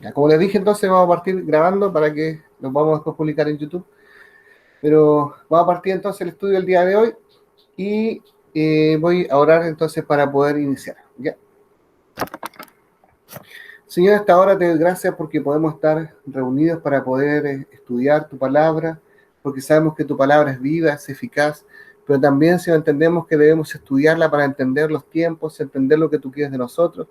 Ya, como les dije, entonces vamos a partir grabando para que nos vamos a después publicar en YouTube. Pero vamos a partir entonces el estudio del día de hoy y voy a orar entonces para poder iniciar. ¿Ya? Señor, hasta ahora te doy gracias porque podemos estar reunidos para poder estudiar tu palabra, porque sabemos que tu palabra es viva, es eficaz, pero también, Señor, entendemos que debemos estudiarla para entender los tiempos, entender lo que tú quieres de nosotros,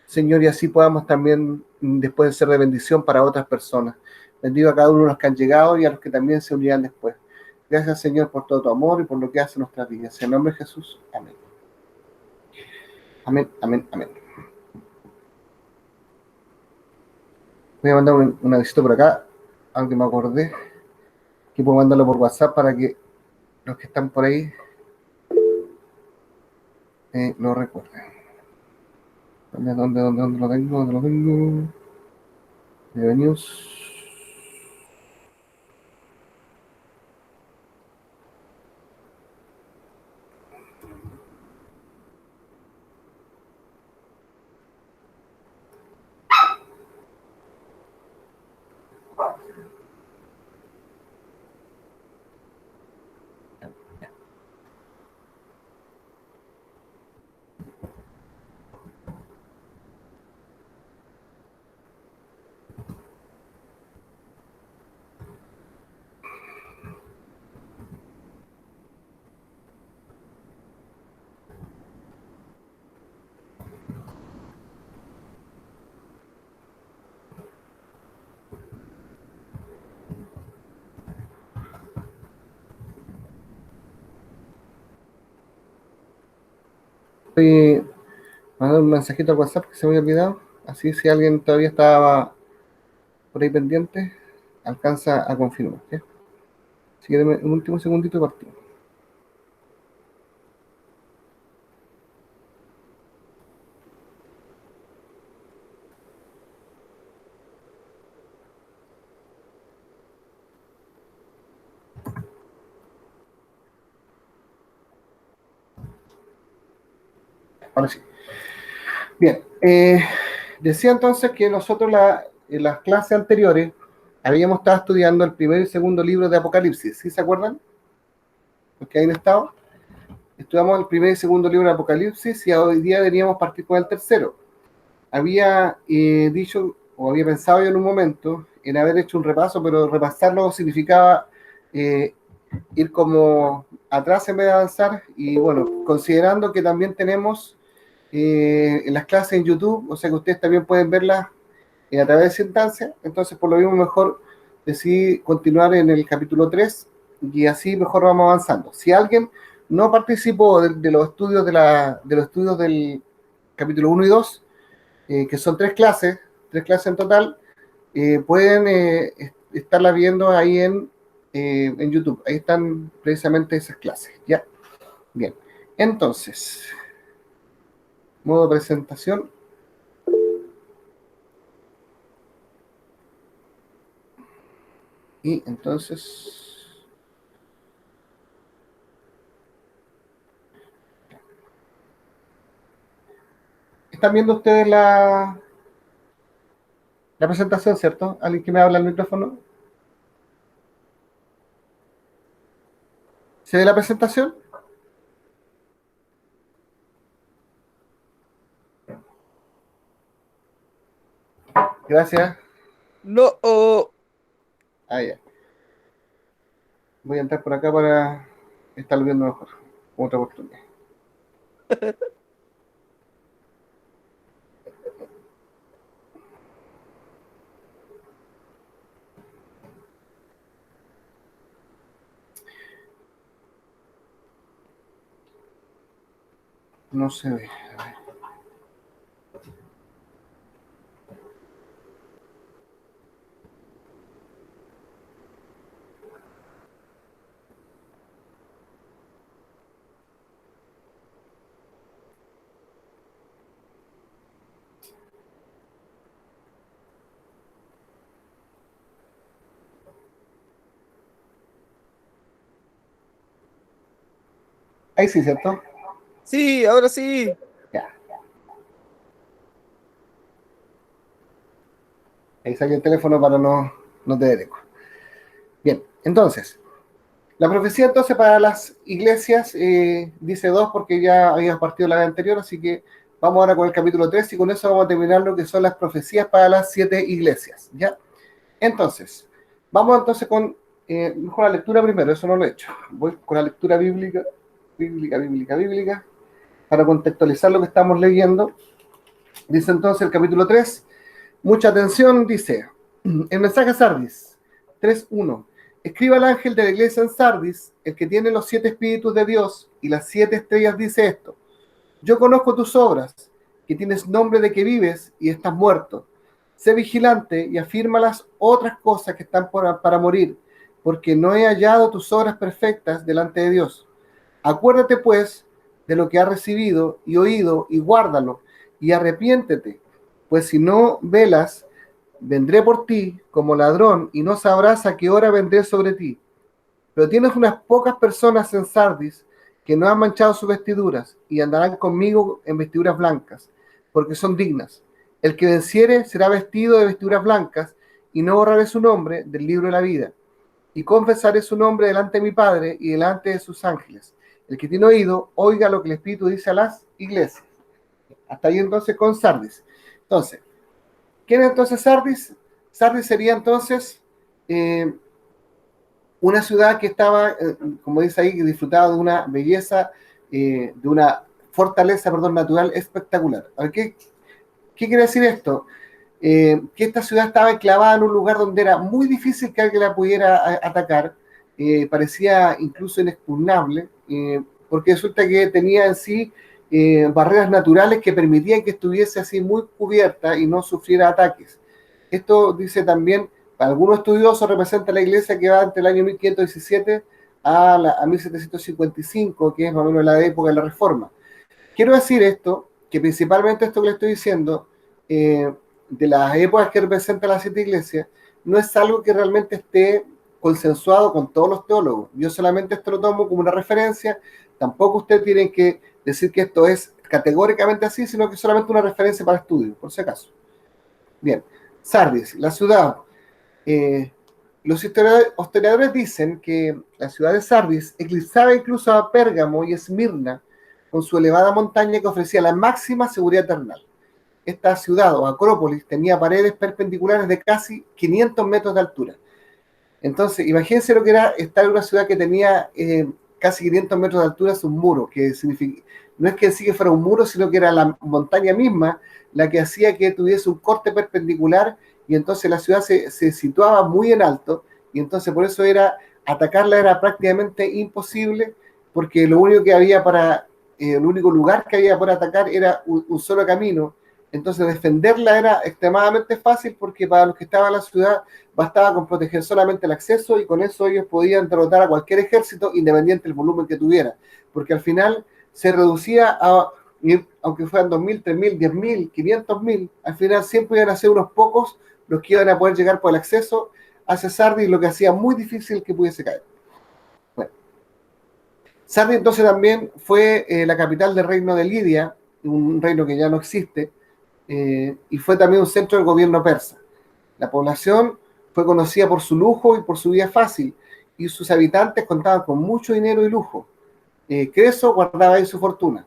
Señor, y así podamos también después ser de bendición para otras personas. Bendigo a cada uno de los que han llegado y a los que también se unirán después. Gracias, Señor, por todo tu amor y por lo que hace en nuestras vidas. En el nombre de Jesús, amén. Amén, amén, amén. Voy a mandar un aviso por acá, aunque me acordé que puedo mandarlo por WhatsApp para que los que están por ahí lo recuerden. ¿Dónde lo tengo? ¿Dónde lo tengo? Bienvenidos. Estoy mandando un mensajito al WhatsApp que se me había olvidado. Así, si alguien todavía estaba por ahí pendiente, alcanza a confirmar. ¿Sí? Así que deme un último segundito y partimos. Ahora sí. Bien, decía entonces que nosotros en las clases anteriores habíamos estado estudiando el primer y segundo libro de Apocalipsis, ¿sí se acuerdan? Los que hayan estado. Estudiamos el primer y segundo libro de Apocalipsis y hoy día deberíamos partir con el tercero. Había dicho, o había pensado yo en un momento, en haber hecho un repaso, pero repasarlo significaba eh, ir como atrás en vez de avanzar. Y bueno, considerando que también tenemos en las clases en YouTube, o sea que ustedes también pueden verlas a través de esa instancia, entonces por lo mismo mejor decidí continuar en el capítulo 3 y así mejor vamos avanzando. Si alguien no participó de los estudios de los estudios del capítulo 1 y 2, que son tres clases en total, pueden estarla viendo ahí en YouTube. Ahí están precisamente esas clases. ¿Ya? Bien. Entonces, modo presentación. Y entonces, ¿están viendo ustedes la presentación, cierto? ¿Alguien que me habla al micrófono? ¿Se ve la presentación? Gracias. No, oh, Ah, ya. Voy a entrar por acá para estarlo viendo mejor. Otra oportunidad. No se ve. Ahí sí, ¿cierto? sí, ahora sí. Ya. Ahí saqué el teléfono para no tener eco. Bien, entonces, la profecía entonces para las iglesias dice dos porque ya habíamos partido la vez anterior, así que vamos ahora con el capítulo 3 y con eso vamos a terminar lo que son las profecías para las 7 iglesias, ¿ya? Entonces, vamos entonces con mejor la lectura primero, eso no lo he hecho. Voy con la lectura bíblica, para contextualizar lo que estamos leyendo. Dice entonces el capítulo 3, mucha atención, dice, el mensaje a Sardis, 3:1. Escriba al ángel de la iglesia en Sardis, el que tiene los 7 espíritus de Dios y las 7 estrellas, dice esto: yo conozco tus obras, que tienes nombre de que vives y estás muerto. Sé vigilante y afirma las otras cosas que están para morir, porque no he hallado tus obras perfectas delante de Dios. Acuérdate pues de lo que has recibido y oído y guárdalo y arrepiéntete, pues si no velas, vendré por ti como ladrón y no sabrás a qué hora vendré sobre ti. Pero tienes unas pocas personas en Sardis que no han manchado sus vestiduras y andarán conmigo en vestiduras blancas, porque son dignas. El que venciere será vestido de vestiduras blancas, y no borraré su nombre del libro de la vida. Y confesaré su nombre delante de mi Padre y delante de sus ángeles. El que tiene oído, oiga lo que el Espíritu dice a las iglesias. Hasta ahí entonces con Sardis. Entonces, ¿quién es entonces Sardis? Sardis sería entonces una ciudad que estaba, como dice ahí, que disfrutaba de una belleza, de una fortaleza, perdón, natural espectacular. A ver, ¿qué quiere decir esto? Que esta ciudad estaba enclavada en un lugar donde era muy difícil que alguien la pudiera atacar, parecía incluso inexpugnable, porque resulta que tenía en sí barreras naturales que permitían que estuviese así muy cubierta y no sufriera ataques. Esto dice también, para algunos estudiosos representa la iglesia que va entre el año 1517 a 1755, que es más o menos la época de la Reforma. Quiero decir esto, que principalmente esto que le estoy diciendo, de las épocas que representa la siete iglesias, no es algo que realmente esté consensuado con todos los teólogos. Yo solamente esto lo tomo como una referencia, tampoco ustedes tienen que decir que esto es categóricamente así, sino que es solamente una referencia para estudio, por si acaso. Bien, Sardis, la ciudad. Eh, los historiadores dicen que la ciudad de Sardis eclipsaba incluso a Pérgamo y Esmirna con su elevada montaña que ofrecía la máxima seguridad terrenal. Esta ciudad o acrópolis tenía paredes perpendiculares de casi 500 metros de altura. Entonces, imagínense lo que era estar en una ciudad que tenía casi 500 metros de altura, es un muro, que significa, no es que sí que fuera un muro, sino que era la montaña misma la que hacía que tuviese un corte perpendicular y entonces la ciudad se situaba muy en alto y entonces por eso atacarla era prácticamente imposible porque lo único que había el único lugar que había para atacar era un solo camino. Entonces defenderla era extremadamente fácil porque para los que estaban en la ciudad bastaba con proteger solamente el acceso y con eso ellos podían derrotar a cualquier ejército independiente del volumen que tuviera, porque al final se reducía a, aunque fueran 2.000, 3.000, 10.000, 500.000, al final siempre iban a ser unos pocos los que iban a poder llegar por el acceso hacia Sardis, lo que hacía muy difícil que pudiese caer. Bueno, Sardis entonces también fue la capital del reino de Lidia, un reino que ya no existe, y fue también un centro del gobierno persa. La población fue conocida por su lujo y por su vida fácil, y sus habitantes contaban con mucho dinero y lujo. Creso guardaba ahí su fortuna.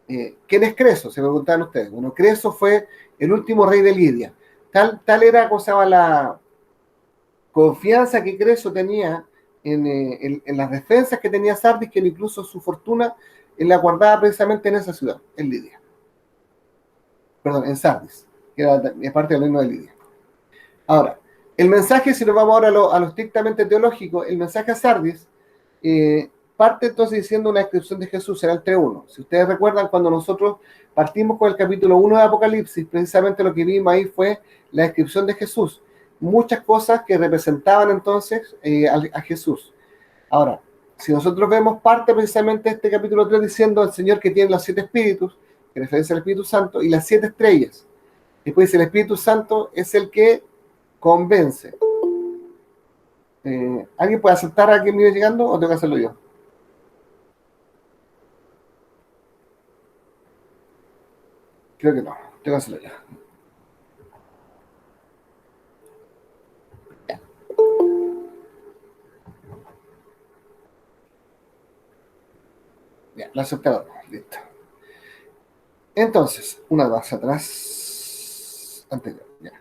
¿Quién es Creso? Se preguntaban ustedes. Bueno, Creso fue el último rey de Lidia. Tal era, ¿cómo se llama?, la confianza que Creso tenía en las defensas que tenía Sardis, que incluso su fortuna la guardaba precisamente en esa ciudad, en Lidia. Perdón, en Sardis, que era parte del reino de Lidia. Ahora, el mensaje, si nos vamos ahora a lo estrictamente teológico, el mensaje a Sardis parte entonces diciendo una descripción de Jesús, será el 3:1. Si ustedes recuerdan, cuando nosotros partimos con el capítulo 1 de Apocalipsis, precisamente lo que vimos ahí fue la descripción de Jesús. Muchas cosas que representaban entonces a Jesús. Ahora, si nosotros vemos parte precisamente de este capítulo 3 diciendo el Señor que tiene los 7 espíritus, que referencia al Espíritu Santo, y las 7 estrellas. Después dice el Espíritu Santo es el que convence. ¿Alguien puede aceptar a quien viene llegando o tengo que hacerlo yo? Creo que no, tengo que hacerlo yo. La aceptaron. Listo. Entonces, una más atrás. Anterior, ya.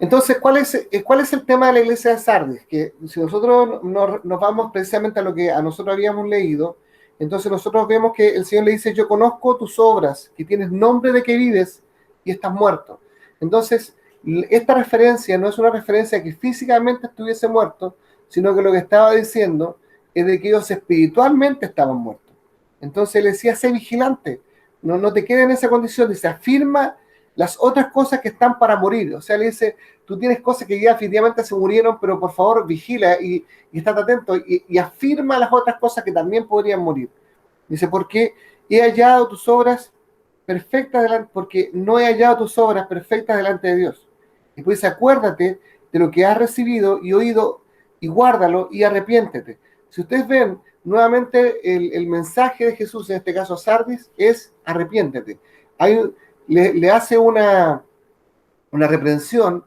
Entonces, cuál es el tema de la iglesia de Sardis? Que si nosotros nos vamos precisamente a lo que a nosotros habíamos leído, entonces nosotros vemos que el Señor le dice, yo conozco tus obras, que tienes nombre de que vives y estás muerto. Entonces, esta referencia no es una referencia a que físicamente estuviese muerto, sino que lo que estaba diciendo es de que ellos espiritualmente estaban muertos. Entonces él decía, sé vigilante, no te quedes en esa condición, dice, afirma las otras cosas que están para morir. O sea, le dice, tú tienes cosas que ya definitivamente se murieron, pero por favor vigila y estate atento y afirma las otras cosas que también podrían morir. Dice, porque he hallado tus obras perfectas delante, porque no he hallado tus obras perfectas delante de Dios. Y pues dice, acuérdate de lo que has recibido y oído y guárdalo y arrepiéntete. Si ustedes ven, nuevamente el mensaje de Jesús, en este caso a Sardis, es arrepiéntete. Le hace una reprensión,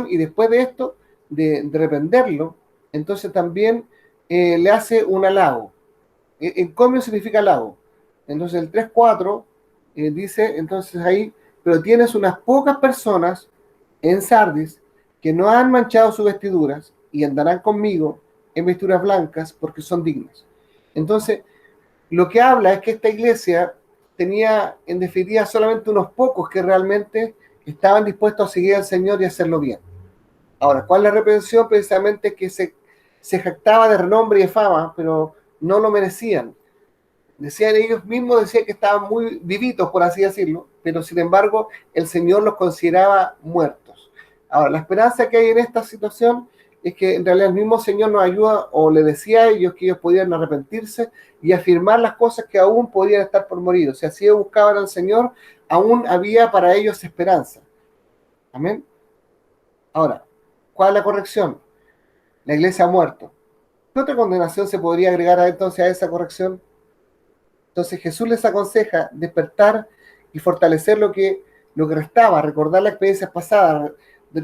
y después de esto, de reprenderlo, entonces también le hace un halago. Encomio significa halago. Entonces el 3:4 dice, entonces ahí, pero tienes unas pocas personas en Sardis que no han manchado sus vestiduras y andarán conmigo en vestiduras blancas porque son dignas. Entonces, lo que habla es que esta iglesia tenía en definitiva solamente unos pocos que realmente estaban dispuestos a seguir al Señor y hacerlo bien. Ahora, ¿cuál es la reprensión? Precisamente que se jactaba de renombre y de fama, pero no lo merecían. Decían ellos mismos, decían que estaban muy vivitos, por así decirlo, pero sin embargo el Señor los consideraba muertos. Ahora, la esperanza que hay en esta situación es que en realidad el mismo Señor nos ayuda o le decía a ellos que ellos podían arrepentirse y afirmar las cosas que aún podían estar por morir. O sea, si ellos buscaban al Señor, aún había para ellos esperanza. Amén. Ahora, ¿cuál es la corrección? La iglesia ha muerto. ¿Qué otra condenación se podría agregar entonces a esa corrección? Entonces Jesús les aconseja despertar y fortalecer lo que restaba, recordar las experiencias pasadas,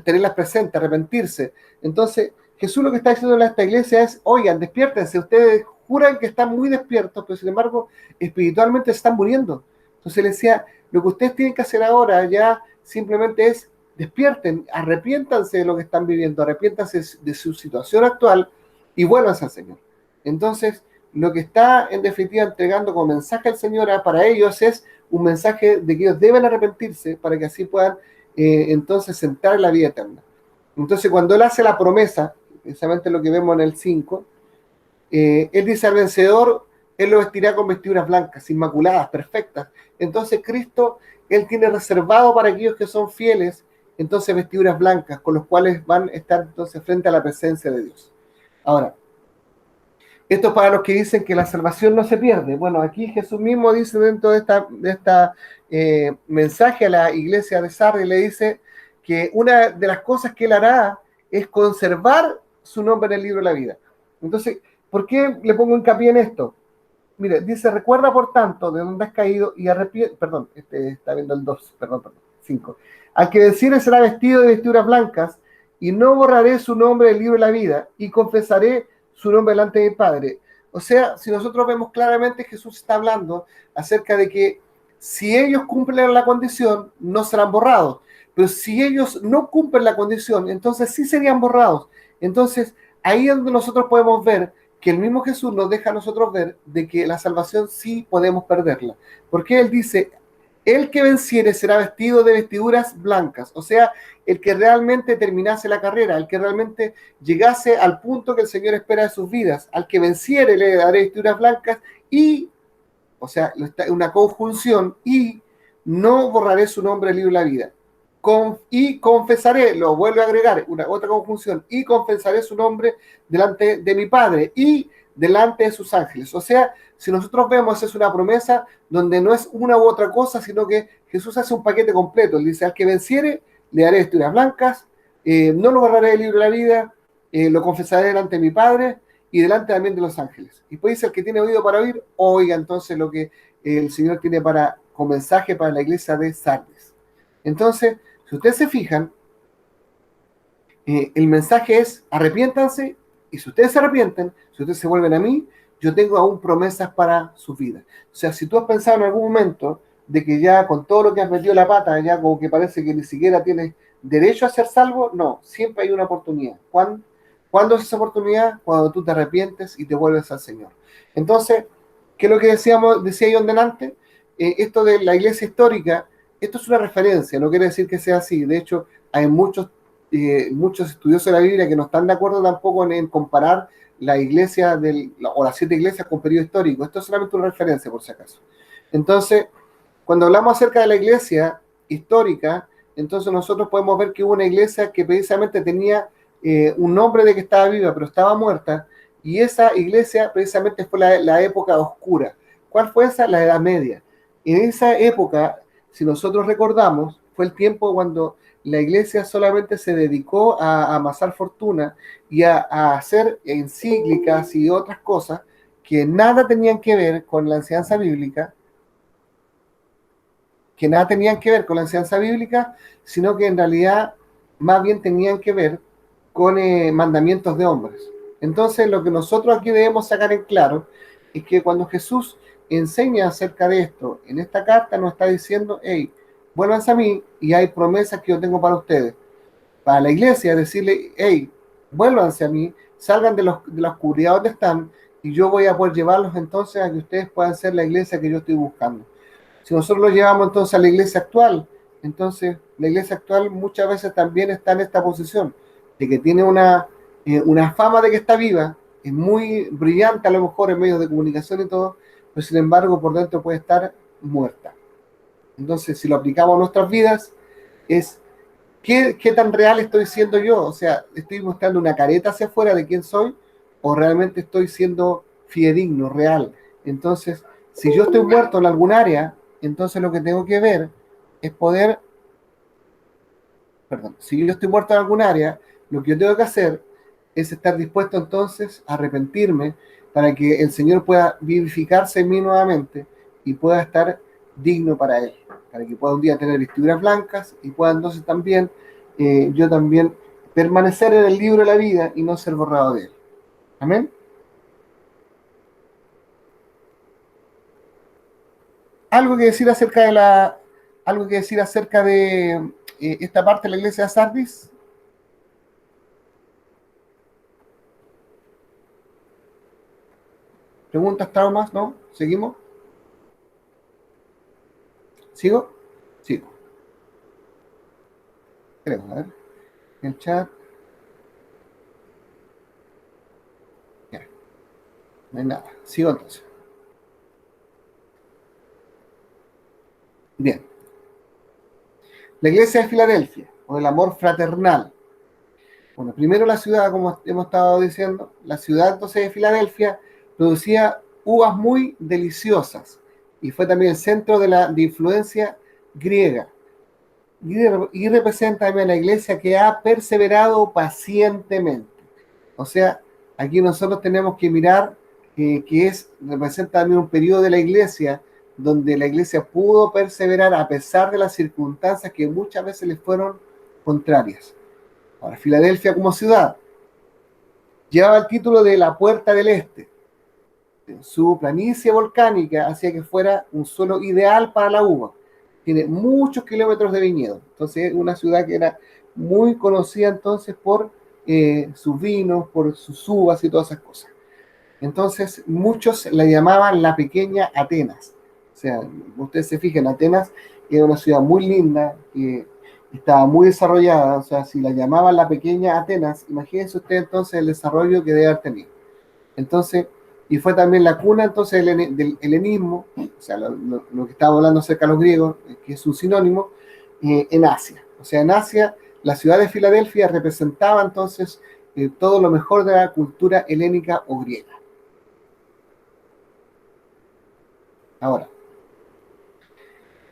tenerlas presentes, arrepentirse. Entonces Jesús lo que está diciendo a esta iglesia es, oigan, despiértense, ustedes juran que están muy despiertos, pero sin embargo espiritualmente se están muriendo. Entonces le decía, lo que ustedes tienen que hacer ahora ya simplemente es despierten, arrepiéntanse de lo que están viviendo, arrepiéntanse de su situación actual y vuélvanse al Señor. Entonces, lo que está en definitiva entregando como mensaje al Señor para ellos es un mensaje de que ellos deben arrepentirse para que así puedan entonces entrar en la vida eterna. Entonces cuando Él hace la promesa, precisamente lo que vemos en el 5, Él dice al vencedor, Él lo vestirá con vestiduras blancas, inmaculadas, perfectas. Entonces Cristo, Él tiene reservado para aquellos que son fieles, entonces vestiduras blancas, con los cuales van a estar entonces frente a la presencia de Dios. Ahora, esto es para los que dicen que la salvación no se pierde. Bueno, aquí Jesús mismo dice dentro de esta mensaje a la iglesia de Sardis, le dice que una de las cosas que él hará es conservar su nombre en el libro de la vida. Entonces, ¿por qué le pongo hincapié en esto? Mire, dice, recuerda por tanto de dónde has caído y arrepiente, perdón, está viendo el 2, perdón, 5. Al que venciere será vestido de vestiduras blancas y no borraré su nombre del libro de la vida y confesaré su nombre delante de mi Padre. O sea, si nosotros vemos claramente, Jesús está hablando acerca de que si ellos cumplen la condición, no serán borrados. Pero si ellos no cumplen la condición, entonces sí serían borrados. Entonces, ahí es donde nosotros podemos ver que el mismo Jesús nos deja a nosotros ver de que la salvación sí podemos perderla. Porque Él dice, el que venciere será vestido de vestiduras blancas. O sea, el que realmente terminase la carrera, el que realmente llegase al punto que el Señor espera de sus vidas. Al que venciere le daré vestiduras blancas y, o sea, una conjunción, y no borraré su nombre del libro de la vida. Y confesaré, lo vuelvo a agregar, otra conjunción, y confesaré su nombre delante de mi Padre y delante de sus ángeles. O sea, si nosotros vemos, es una promesa donde no es una u otra cosa, sino que Jesús hace un paquete completo. Él dice, al que venciere, le daré vestiduras blancas, no lo borraré del libro de la vida, lo confesaré delante de mi Padre y delante también de los ángeles. Y después dice, el que tiene oído para oír, oiga entonces lo que el Señor tiene como mensaje para la iglesia de Sardis. Entonces, si ustedes se fijan, el mensaje es arrepiéntanse, y si ustedes se arrepienten, si ustedes se vuelven a mí, yo tengo aún promesas para su vida. O sea, si tú has pensado en algún momento de que ya con todo lo que has metido la pata, ya como que parece que ni siquiera tienes derecho a ser salvo, no, siempre hay una oportunidad. ¿Cuándo es esa oportunidad? Cuando tú te arrepientes y te vuelves al Señor. Entonces, ¿qué es lo que decía yo delante? Esto de la iglesia histórica, esto es una referencia, no quiere decir que sea así. De hecho, hay muchos estudiosos de la Biblia que no están de acuerdo tampoco en comparar la iglesia o las 7 iglesias con periodo histórico. Esto es solamente una referencia, por si acaso. Entonces, cuando hablamos acerca de la iglesia histórica, entonces nosotros podemos ver que hubo una iglesia que precisamente tenía un nombre de que estaba viva, pero estaba muerta, y esa iglesia precisamente fue la época oscura. ¿Cuál fue esa? La Edad Media. En esa época, si nosotros recordamos, fue el tiempo cuando la iglesia solamente se dedicó a amasar fortuna y a hacer encíclicas y otras cosas que nada tenían que ver con la enseñanza bíblica, sino que en realidad más bien tenían que ver con mandamientos de hombres. Entonces, lo que nosotros aquí debemos sacar en claro es que cuando Jesús enseña acerca de esto, en esta carta nos está diciendo, hey, vuélvanse a mí y hay promesas que yo tengo para ustedes. Para la iglesia, decirle, hey, vuélvanse a mí, salgan de la oscuridad donde están y yo voy a poder llevarlos entonces a que ustedes puedan ser la iglesia que yo estoy buscando. Si nosotros lo llevamos entonces a la iglesia actual, entonces la iglesia actual muchas veces también está en esta posición, de que tiene una fama de que está viva, es muy brillante a lo mejor en medios de comunicación y todo, pero sin embargo por dentro puede estar muerta. Entonces, si lo aplicamos a nuestras vidas, es ¿qué tan real estoy siendo yo? O sea, ¿estoy mostrando una careta hacia afuera de quién soy? ¿O realmente estoy siendo fidedigno, real? Entonces, si yo estoy muerto en algún área, entonces lo que tengo que ver es si yo estoy muerto en algún área, lo que yo tengo que hacer es estar dispuesto entonces a arrepentirme para que el Señor pueda vivificarse en mí nuevamente y pueda estar digno para Él, para que pueda un día tener vestiduras blancas y pueda entonces también, yo también permanecer en el libro de la vida y no ser borrado de Él. Amén. Algo que decir acerca de esta parte de la iglesia de Sardis. Preguntas, traumas, ¿no? ¿Seguimos? ¿Sigo? Sigo. Creo, a ver. El chat. Ya. No hay nada. Sigo entonces. Bien. La iglesia de Filadelfia, o el amor fraternal. Bueno, primero la ciudad, como hemos estado diciendo, la ciudad entonces de Filadelfia producía uvas muy deliciosas y fue también el centro de influencia griega. Y representa también a la iglesia que ha perseverado pacientemente. O sea, aquí nosotros tenemos que mirar representa también un periodo de la iglesia donde la iglesia pudo perseverar a pesar de las circunstancias que muchas veces les fueron contrarias. Ahora, Filadelfia como ciudad llevaba el título de la Puerta del Este. Su planicie volcánica hacía que fuera un suelo ideal para la uva. Tiene muchos kilómetros de viñedo. Entonces, es una ciudad que era muy conocida entonces por sus vinos, por sus uvas y todas esas cosas. Entonces, muchos la llamaban la pequeña Atenas. O sea, ustedes se fijan, Atenas era una ciudad muy linda, estaba muy desarrollada. O sea, si la llamaban la pequeña Atenas, imagínense ustedes entonces el desarrollo que debe haber tenido. Entonces, y fue también la cuna entonces del helenismo, o sea, lo que estábamos hablando acerca de los griegos, que es un sinónimo, en Asia. O sea, en Asia, la ciudad de Filadelfia representaba entonces todo lo mejor de la cultura helénica o griega. Ahora,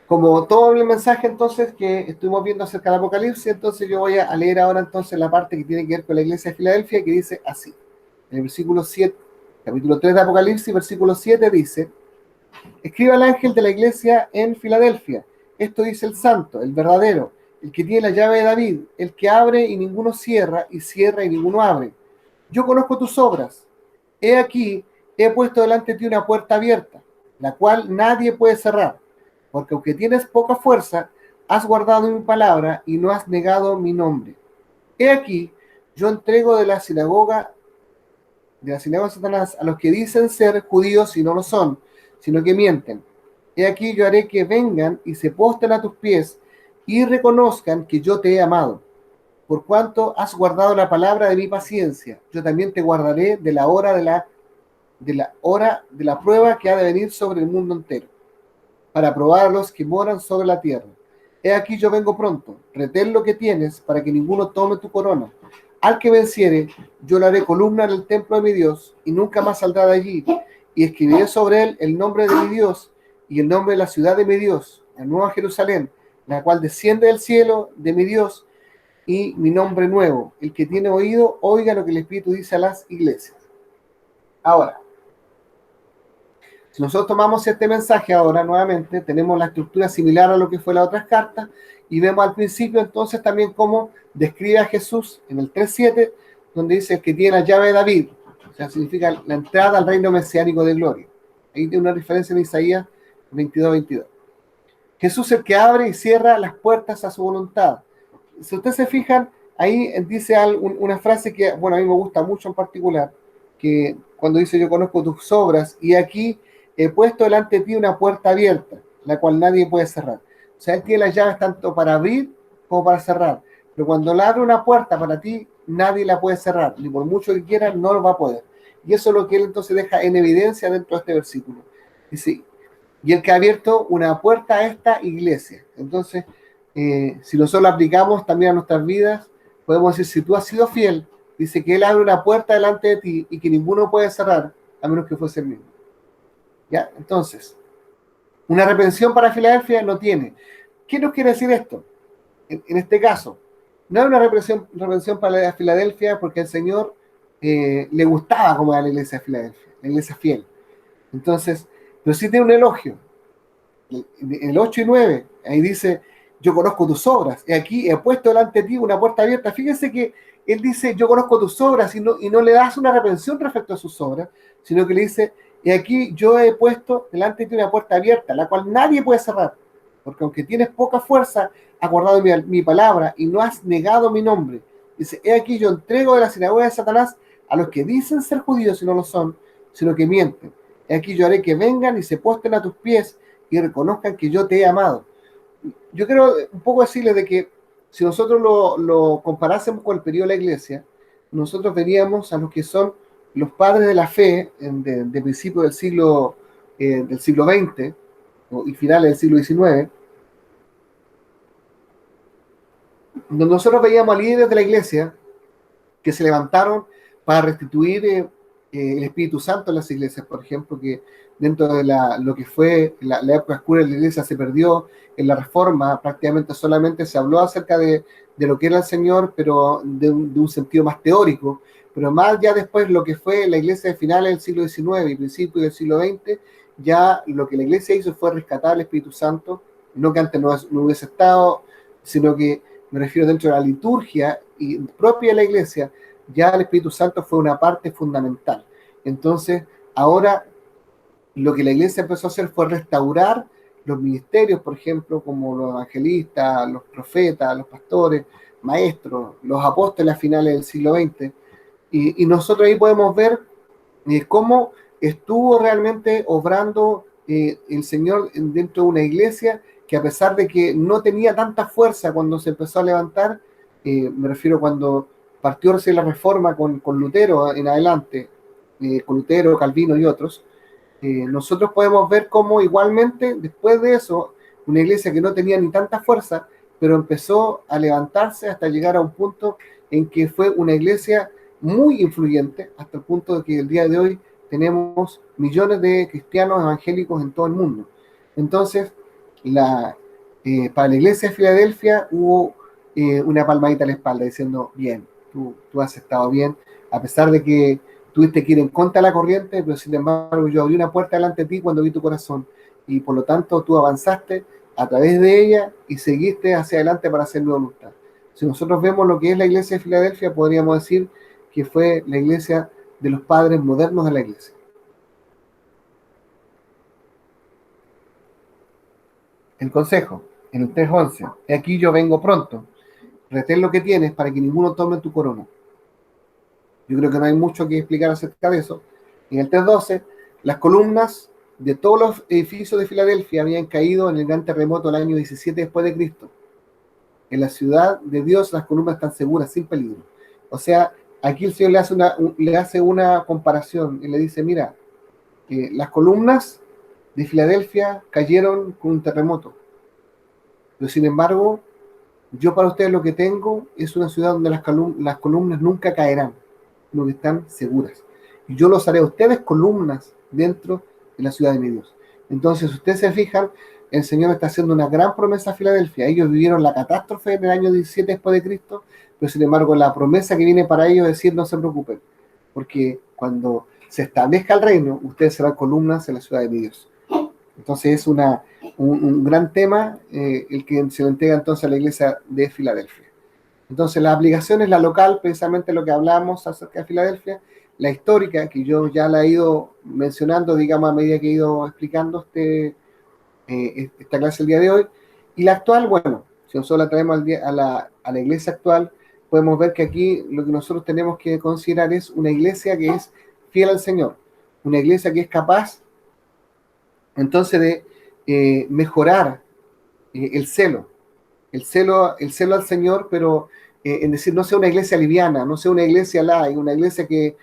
como todo el mensaje entonces que estuvimos viendo acerca del Apocalipsis, entonces yo voy a leer ahora entonces la parte que tiene que ver con la iglesia de Filadelfia, que dice así, en el versículo 7, capítulo 3 de Apocalipsis, versículo 7 dice: escriba al ángel de la iglesia en Filadelfia, esto dice el santo, el verdadero, el que tiene la llave de David, el que abre y ninguno cierra, y cierra y ninguno abre. Yo conozco tus obras. He aquí he puesto delante de ti una puerta abierta, la cual nadie puede cerrar, porque aunque tienes poca fuerza, has guardado mi palabra y no has negado mi nombre. He aquí, yo entrego de la sinagoga de Satanás a los que dicen ser judíos y no lo son, sino que mienten. He aquí, yo haré que vengan y se postren a tus pies y reconozcan que yo te he amado. Por cuanto has guardado la palabra de mi paciencia, yo también te guardaré de la prueba que ha de venir sobre el mundo entero, para probar a los que moran sobre la tierra. He aquí yo vengo pronto, retén lo que tienes, para que ninguno tome tu corona. Al que venciere, yo le haré columna en el templo de mi Dios, y nunca más saldrá de allí, y escribiré sobre él el nombre de mi Dios, y el nombre de la ciudad de mi Dios, la nueva Jerusalén, la cual desciende del cielo de mi Dios, y mi nombre nuevo. El que tiene oído, oiga lo que el Espíritu dice a las iglesias. Ahora, si nosotros tomamos este mensaje ahora nuevamente, tenemos la estructura similar a lo que fue las otras cartas, y vemos al principio entonces también cómo describe a Jesús en el 3:7, donde dice que tiene la llave de David, o sea, significa la entrada al reino mesiánico de gloria. Ahí tiene una referencia en Isaías 22:22. Jesús es el que abre y cierra las puertas a su voluntad. Si ustedes se fijan, ahí dice una frase que, bueno, a mí me gusta mucho en particular, que cuando dice yo conozco tus obras, y aquí he puesto delante de ti una puerta abierta, la cual nadie puede cerrar. O sea, él tiene las llaves tanto para abrir como para cerrar. Pero cuando le abre una puerta para ti, nadie la puede cerrar. Ni por mucho que quiera, no lo va a poder. Y eso es lo que él entonces deja en evidencia dentro de este versículo. Dice, y el que ha abierto una puerta a esta iglesia. Entonces, si nosotros lo aplicamos también a nuestras vidas, podemos decir, si tú has sido fiel, dice que él abre una puerta delante de ti y que ninguno puede cerrar, a menos que fuese el mismo. ¿Ya? Entonces, una reprensión para Filadelfia no tiene. ¿Qué nos quiere decir esto? En este caso, no hay una reprensión para Filadelfia porque el Señor le gustaba como era la iglesia de Filadelfia, la iglesia fiel. Entonces, pero sí tiene un elogio. En el 8 y 9, ahí dice, yo conozco tus obras, y aquí he puesto delante de ti una puerta abierta. Fíjense que él dice, yo conozco tus obras, y no le das una reprensión respecto a sus obras, sino que le dice, y aquí yo he puesto delante de ti una puerta abierta, la cual nadie puede cerrar, porque aunque tienes poca fuerza, has guardado mi palabra y no has negado mi nombre. Dice, he aquí yo entrego de la sinagoga de Satanás a los que dicen ser judíos y no lo son, sino que mienten. He aquí yo haré que vengan y se postren a tus pies y reconozcan que yo te he amado. Yo quiero un poco decirles de que si nosotros lo comparásemos con el periodo de la iglesia, nosotros veríamos a los que son los padres de la fe de principios del siglo XX y finales del siglo XIX, donde nosotros veíamos a líderes de la iglesia que se levantaron para restituir el Espíritu Santo en las iglesias, por ejemplo, que dentro de lo que fue la época oscura de la iglesia se perdió. En la Reforma prácticamente solamente se habló acerca de lo que era el Señor, pero de un sentido más teórico. Pero más ya después lo que fue la iglesia de finales del siglo XIX y principios del siglo XX, ya lo que la iglesia hizo fue rescatar el Espíritu Santo, no que antes no hubiese estado, sino que me refiero dentro de la liturgia y propia de la iglesia, ya el Espíritu Santo fue una parte fundamental. Entonces, ahora lo que la iglesia empezó a hacer fue restaurar los ministerios, por ejemplo, como los evangelistas, los profetas, los pastores, maestros, los apóstoles a finales del siglo XX. Y nosotros ahí podemos ver cómo estuvo realmente obrando el Señor dentro de una iglesia que, a pesar de que no tenía tanta fuerza cuando se empezó a levantar, me refiero cuando partió recién la Reforma con Lutero en adelante, con Lutero, Calvino y otros, nosotros podemos ver cómo igualmente después de eso, una iglesia que no tenía ni tanta fuerza, pero empezó a levantarse hasta llegar a un punto en que fue una iglesia muy influyente, hasta el punto de que el día de hoy tenemos millones de cristianos evangélicos en todo el mundo. Entonces, para la iglesia de Filadelfia hubo una palmadita a la espalda diciendo, bien, tú has estado bien, a pesar de que tuviste que ir en contra de la corriente, pero sin embargo yo abrí una puerta delante de ti cuando vi tu corazón, y por lo tanto tú avanzaste a través de ella y seguiste hacia adelante para hacer mi voluntad. Si nosotros vemos lo que es la iglesia de Filadelfia, podríamos decir que fue la iglesia de los padres modernos de la iglesia. El consejo, en el 3:11, he aquí yo vengo pronto, retén lo que tienes para que ninguno tome tu corona. Yo creo que no hay mucho que explicar acerca de eso. En el 3:12, las columnas de todos los edificios de Filadelfia habían caído en el gran terremoto del año 17 después de Cristo. En la ciudad de Dios las columnas están seguras, sin peligro. O sea, aquí el Señor le hace una comparación y le dice, mira, las columnas de Filadelfia cayeron con un terremoto, pero sin embargo, yo para ustedes lo que tengo es una ciudad donde las columnas nunca caerán, sino que están seguras. Y yo los haré a ustedes columnas dentro de la ciudad de mi Dios. Entonces, si ustedes se fijan, el Señor está haciendo una gran promesa a Filadelfia. Ellos vivieron la catástrofe en el año 17 después de Cristo, pero sin embargo la promesa que viene para ellos es decir, no se preocupen, porque cuando se establezca el reino, ustedes serán columnas en la ciudad de mi Dios. Entonces es un gran tema el que se lo entrega entonces a la iglesia de Filadelfia. Entonces la aplicación es la local, precisamente lo que hablamos acerca de Filadelfia, la histórica, que yo ya la he ido mencionando, digamos, a medida que he ido explicando esta clase el día de hoy, y la actual, bueno, si nosotros la traemos a la iglesia actual, podemos ver que aquí lo que nosotros tenemos que considerar es una iglesia que es fiel al Señor, una iglesia que es capaz entonces de mejorar el celo al Señor, pero en decir, no sea una iglesia liviana, no sea una iglesia light, una iglesia que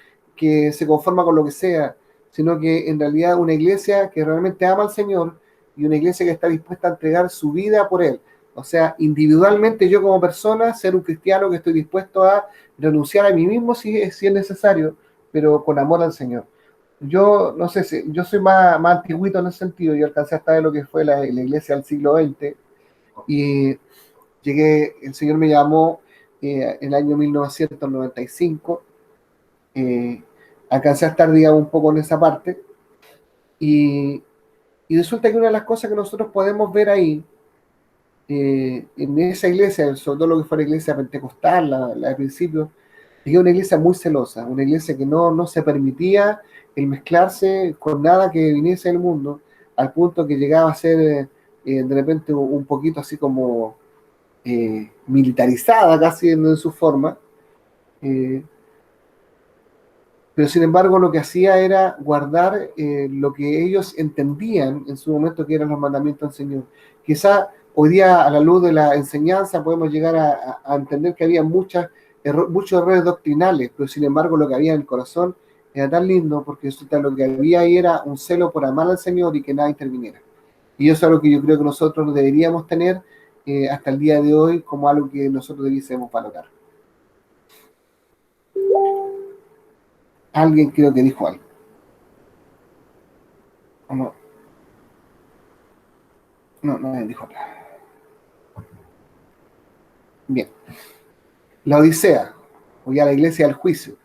se conforma con lo que sea, sino que en realidad una iglesia que realmente ama al Señor y una iglesia que está dispuesta a entregar su vida por Él. O sea, individualmente yo como persona, ser un cristiano que estoy dispuesto a renunciar a mí mismo si es necesario, pero con amor al Señor. Yo no sé si yo soy más antiguito en ese sentido, yo alcancé a estar en lo que fue la iglesia del siglo XX y el Señor me llamó en el año 1995, eh, alcancé a estar, digamos, un poco en esa parte, y, y resulta que una de las cosas que nosotros podemos ver ahí, en esa iglesia, sobre todo lo que fue la iglesia pentecostal, la de principio, es una iglesia muy celosa, una iglesia que no se permitía el mezclarse con nada que viniese del mundo, al punto que llegaba a ser de repente un poquito así como militarizada casi en su forma, eh, pero sin embargo lo que hacía era guardar lo que ellos entendían en su momento que eran los mandamientos del Señor. Quizá hoy día a la luz de la enseñanza podemos llegar a entender que había muchos errores doctrinales, pero sin embargo lo que había en el corazón era tan lindo porque lo que había ahí era un celo por amar al Señor y que nada interviniera. Y eso es algo que yo creo que nosotros deberíamos tener hasta el día de hoy como algo que nosotros debiésemos valorar. Alguien creo que dijo algo. ¿O no? No, nadie dijo nada. Bien. La Odisea, o ya la iglesia del juicio.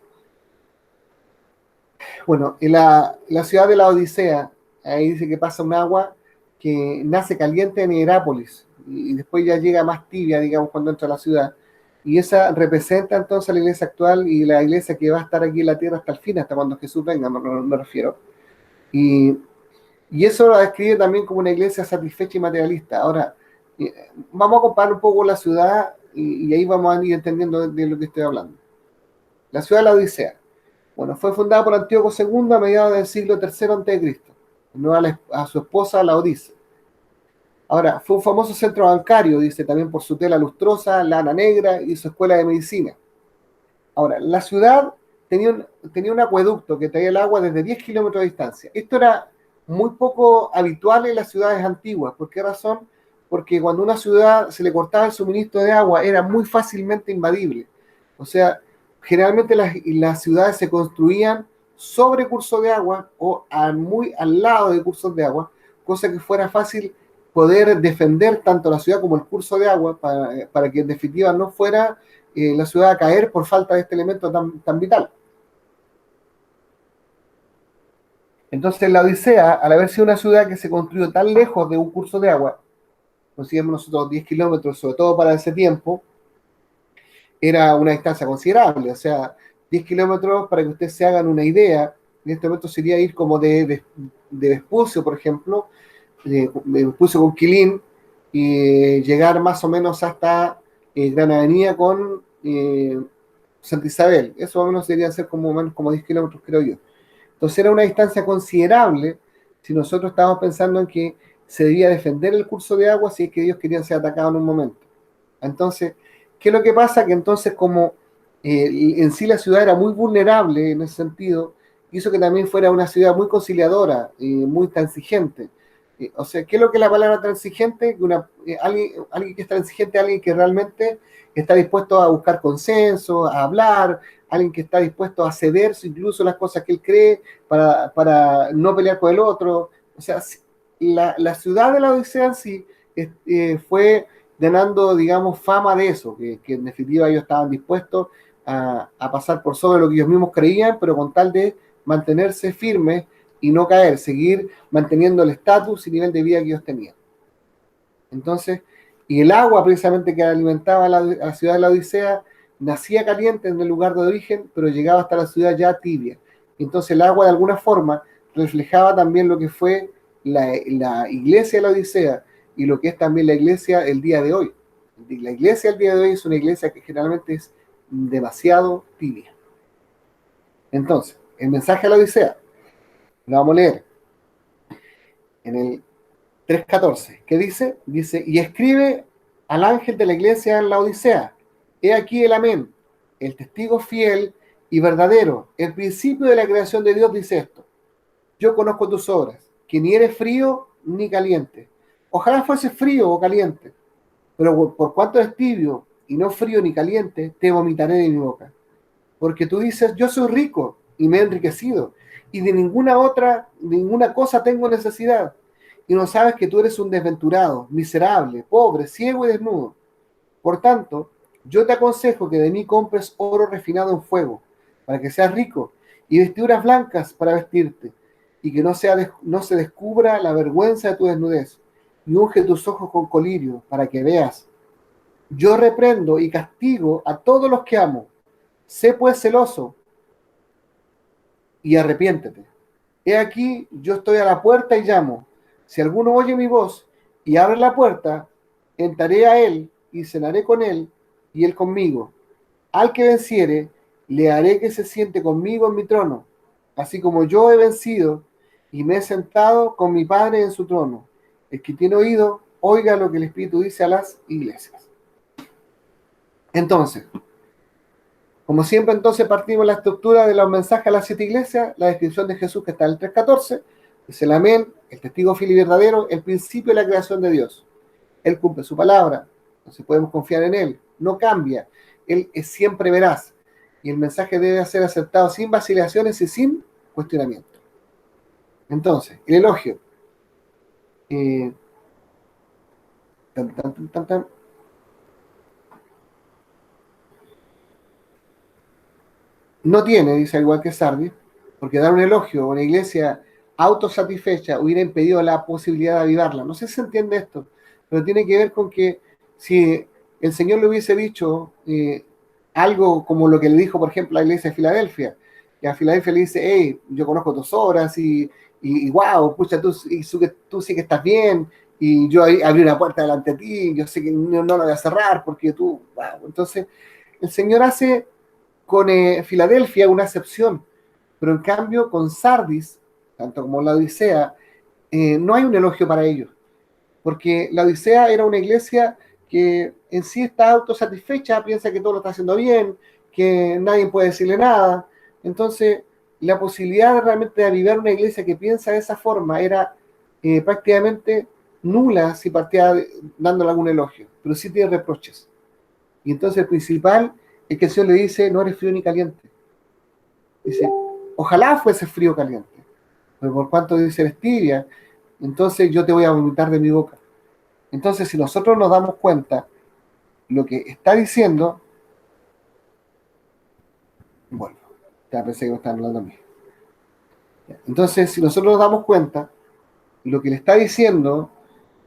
Bueno, en la ciudad de la Odisea, ahí dice que pasa un agua que nace caliente en Hierápolis y después ya llega más tibia, digamos, cuando entra a la ciudad. Y esa representa entonces a la iglesia actual y la iglesia que va a estar aquí en la tierra hasta el fin, hasta cuando Jesús venga, me refiero. Y, y eso la describe también como una iglesia satisfecha y materialista. Ahora, vamos a comparar un poco la ciudad y ahí vamos a ir entendiendo de lo que estoy hablando. La ciudad de la Odisea. Bueno, fue fundada por Antíoco II a mediados del siglo III a.C., no a su esposa Laodice. Ahora, fue un famoso centro bancario, dice, también por su tela lustrosa, lana negra y su escuela de medicina. Ahora, la ciudad tenía un acueducto que traía el agua desde 10 kilómetros de distancia. Esto era muy poco habitual en las ciudades antiguas. ¿Por qué razón? Porque cuando a una ciudad se le cortaba el suministro de agua, era muy fácilmente invadible. O sea, generalmente las ciudades se construían sobre cursos de agua o muy al lado de cursos de agua, cosa que fuera fácil poder defender tanto la ciudad como el curso de agua para que en definitiva no fuera la ciudad a caer por falta de este elemento tan vital. Entonces la Odisea, al haber sido una ciudad que se construyó tan lejos de un curso de agua, consideramos nosotros 10 kilómetros, sobre todo para ese tiempo, era una distancia considerable. O sea, 10 kilómetros, para que ustedes se hagan una idea, en este momento sería ir como de Vespucio, por ejemplo, de Vespucio con Quilín, y llegar más o menos hasta Gran Avenida con Santa Isabel. Eso más o menos debería ser como, menos como 10 kilómetros, creo yo. Entonces era una distancia considerable si nosotros estábamos pensando en que se debía defender el curso de agua si es que ellos querían ser atacados en un momento. Entonces, ¿qué es lo que pasa? Que entonces como en sí la ciudad era muy vulnerable en ese sentido, hizo que también fuera una ciudad muy conciliadora, muy transigente. O sea, ¿qué es lo que es la palabra transigente? Alguien que es transigente, alguien que realmente está dispuesto a buscar consenso, a hablar, alguien que está dispuesto a ceder incluso las cosas que él cree para no pelear con el otro. O sea, la ciudad de la Odisea en sí fue ganando, digamos, fama de eso, que en definitiva ellos estaban dispuestos a pasar por sobre lo que ellos mismos creían, pero con tal de mantenerse firmes y no caer, seguir manteniendo el estatus y nivel de vida que ellos tenían. Entonces, y el agua precisamente que alimentaba a la ciudad de la Odisea nacía caliente en el lugar de origen, pero llegaba hasta la ciudad ya tibia. Entonces el agua de alguna forma reflejaba también lo que fue la iglesia de la Odisea y lo que es también la iglesia el día de hoy. La iglesia el día de hoy es una iglesia que generalmente es demasiado tibia. Entonces, el mensaje a la Odisea, lo vamos a leer en el 3:14. ¿Qué dice? Dice, y escribe al ángel de la iglesia en la Odisea. He aquí el amén, el testigo fiel y verdadero. El principio de la creación de Dios dice esto. Yo conozco tus obras, que ni eres frío ni caliente. Ojalá fuese frío o caliente, pero por cuanto eres tibio y no frío ni caliente, te vomitaré de mi boca. Porque tú dices, yo soy rico y me he enriquecido, y de ninguna cosa tengo necesidad. Y no sabes que tú eres un desventurado, miserable, pobre, ciego y desnudo. Por tanto, yo te aconsejo que de mí compres oro refinado en fuego, para que seas rico, y vestiduras blancas para vestirte, y que no se descubra la vergüenza de tu desnudez, y unge tus ojos con colirio, para que veas. Yo reprendo y castigo a todos los que amo. Sé pues celoso y arrepiéntete. He aquí, yo estoy a la puerta y llamo. Si alguno oye mi voz y abre la puerta, entraré a él y cenaré con él y él conmigo. Al que venciere, le haré que se siente conmigo en mi trono, así como yo he vencido y me he sentado con mi Padre en su trono. El que tiene oído, oiga lo que el Espíritu dice a las iglesias. Entonces, como siempre, entonces partimos la estructura de los mensajes a las 7 iglesias, la descripción de Jesús que está en el 3:14, es el amén, el testigo fiel y verdadero, el principio de la creación de Dios. Él cumple su palabra, entonces podemos confiar en Él, no cambia, Él es siempre veraz, y el mensaje debe ser aceptado sin vacilaciones y sin cuestionamiento. Entonces, el elogio. Eh, tan, tan, tan, tan, tan. No tiene, dice, al igual que Sardis, porque dar un elogio a una iglesia autosatisfecha hubiera impedido la posibilidad de avivarla. No sé si se entiende esto, pero tiene que ver con que si el Señor le hubiese dicho algo como lo que le dijo, por ejemplo, a la iglesia de Filadelfia, y a Filadelfia le dice, hey, yo conozco tus obras y wow, pucha, tú sí que estás bien, y yo abrí una puerta delante de ti, yo sé que no la voy a cerrar porque tú, wow. Entonces, el Señor hace con Filadelfia una excepción, pero en cambio con Sardis, tanto como la Odisea, no hay un elogio para ellos, porque la Odisea era una iglesia que en sí está autosatisfecha, piensa que todo lo está haciendo bien, que nadie puede decirle nada. Entonces, la posibilidad de realmente de avivar una iglesia que piensa de esa forma era prácticamente nula si partía dándole algún elogio, pero sí tiene reproches. Y entonces el principal es que el Señor le dice, no eres frío ni caliente. Dice, ojalá fuese frío o caliente, pero por cuanto dice eres tibia, entonces yo te voy a vomitar de mi boca. Entonces, si nosotros nos damos cuenta lo que está diciendo, bueno, ya pensé que me estaban hablando a mí. Entonces, si nosotros nos damos cuenta, lo que le está diciendo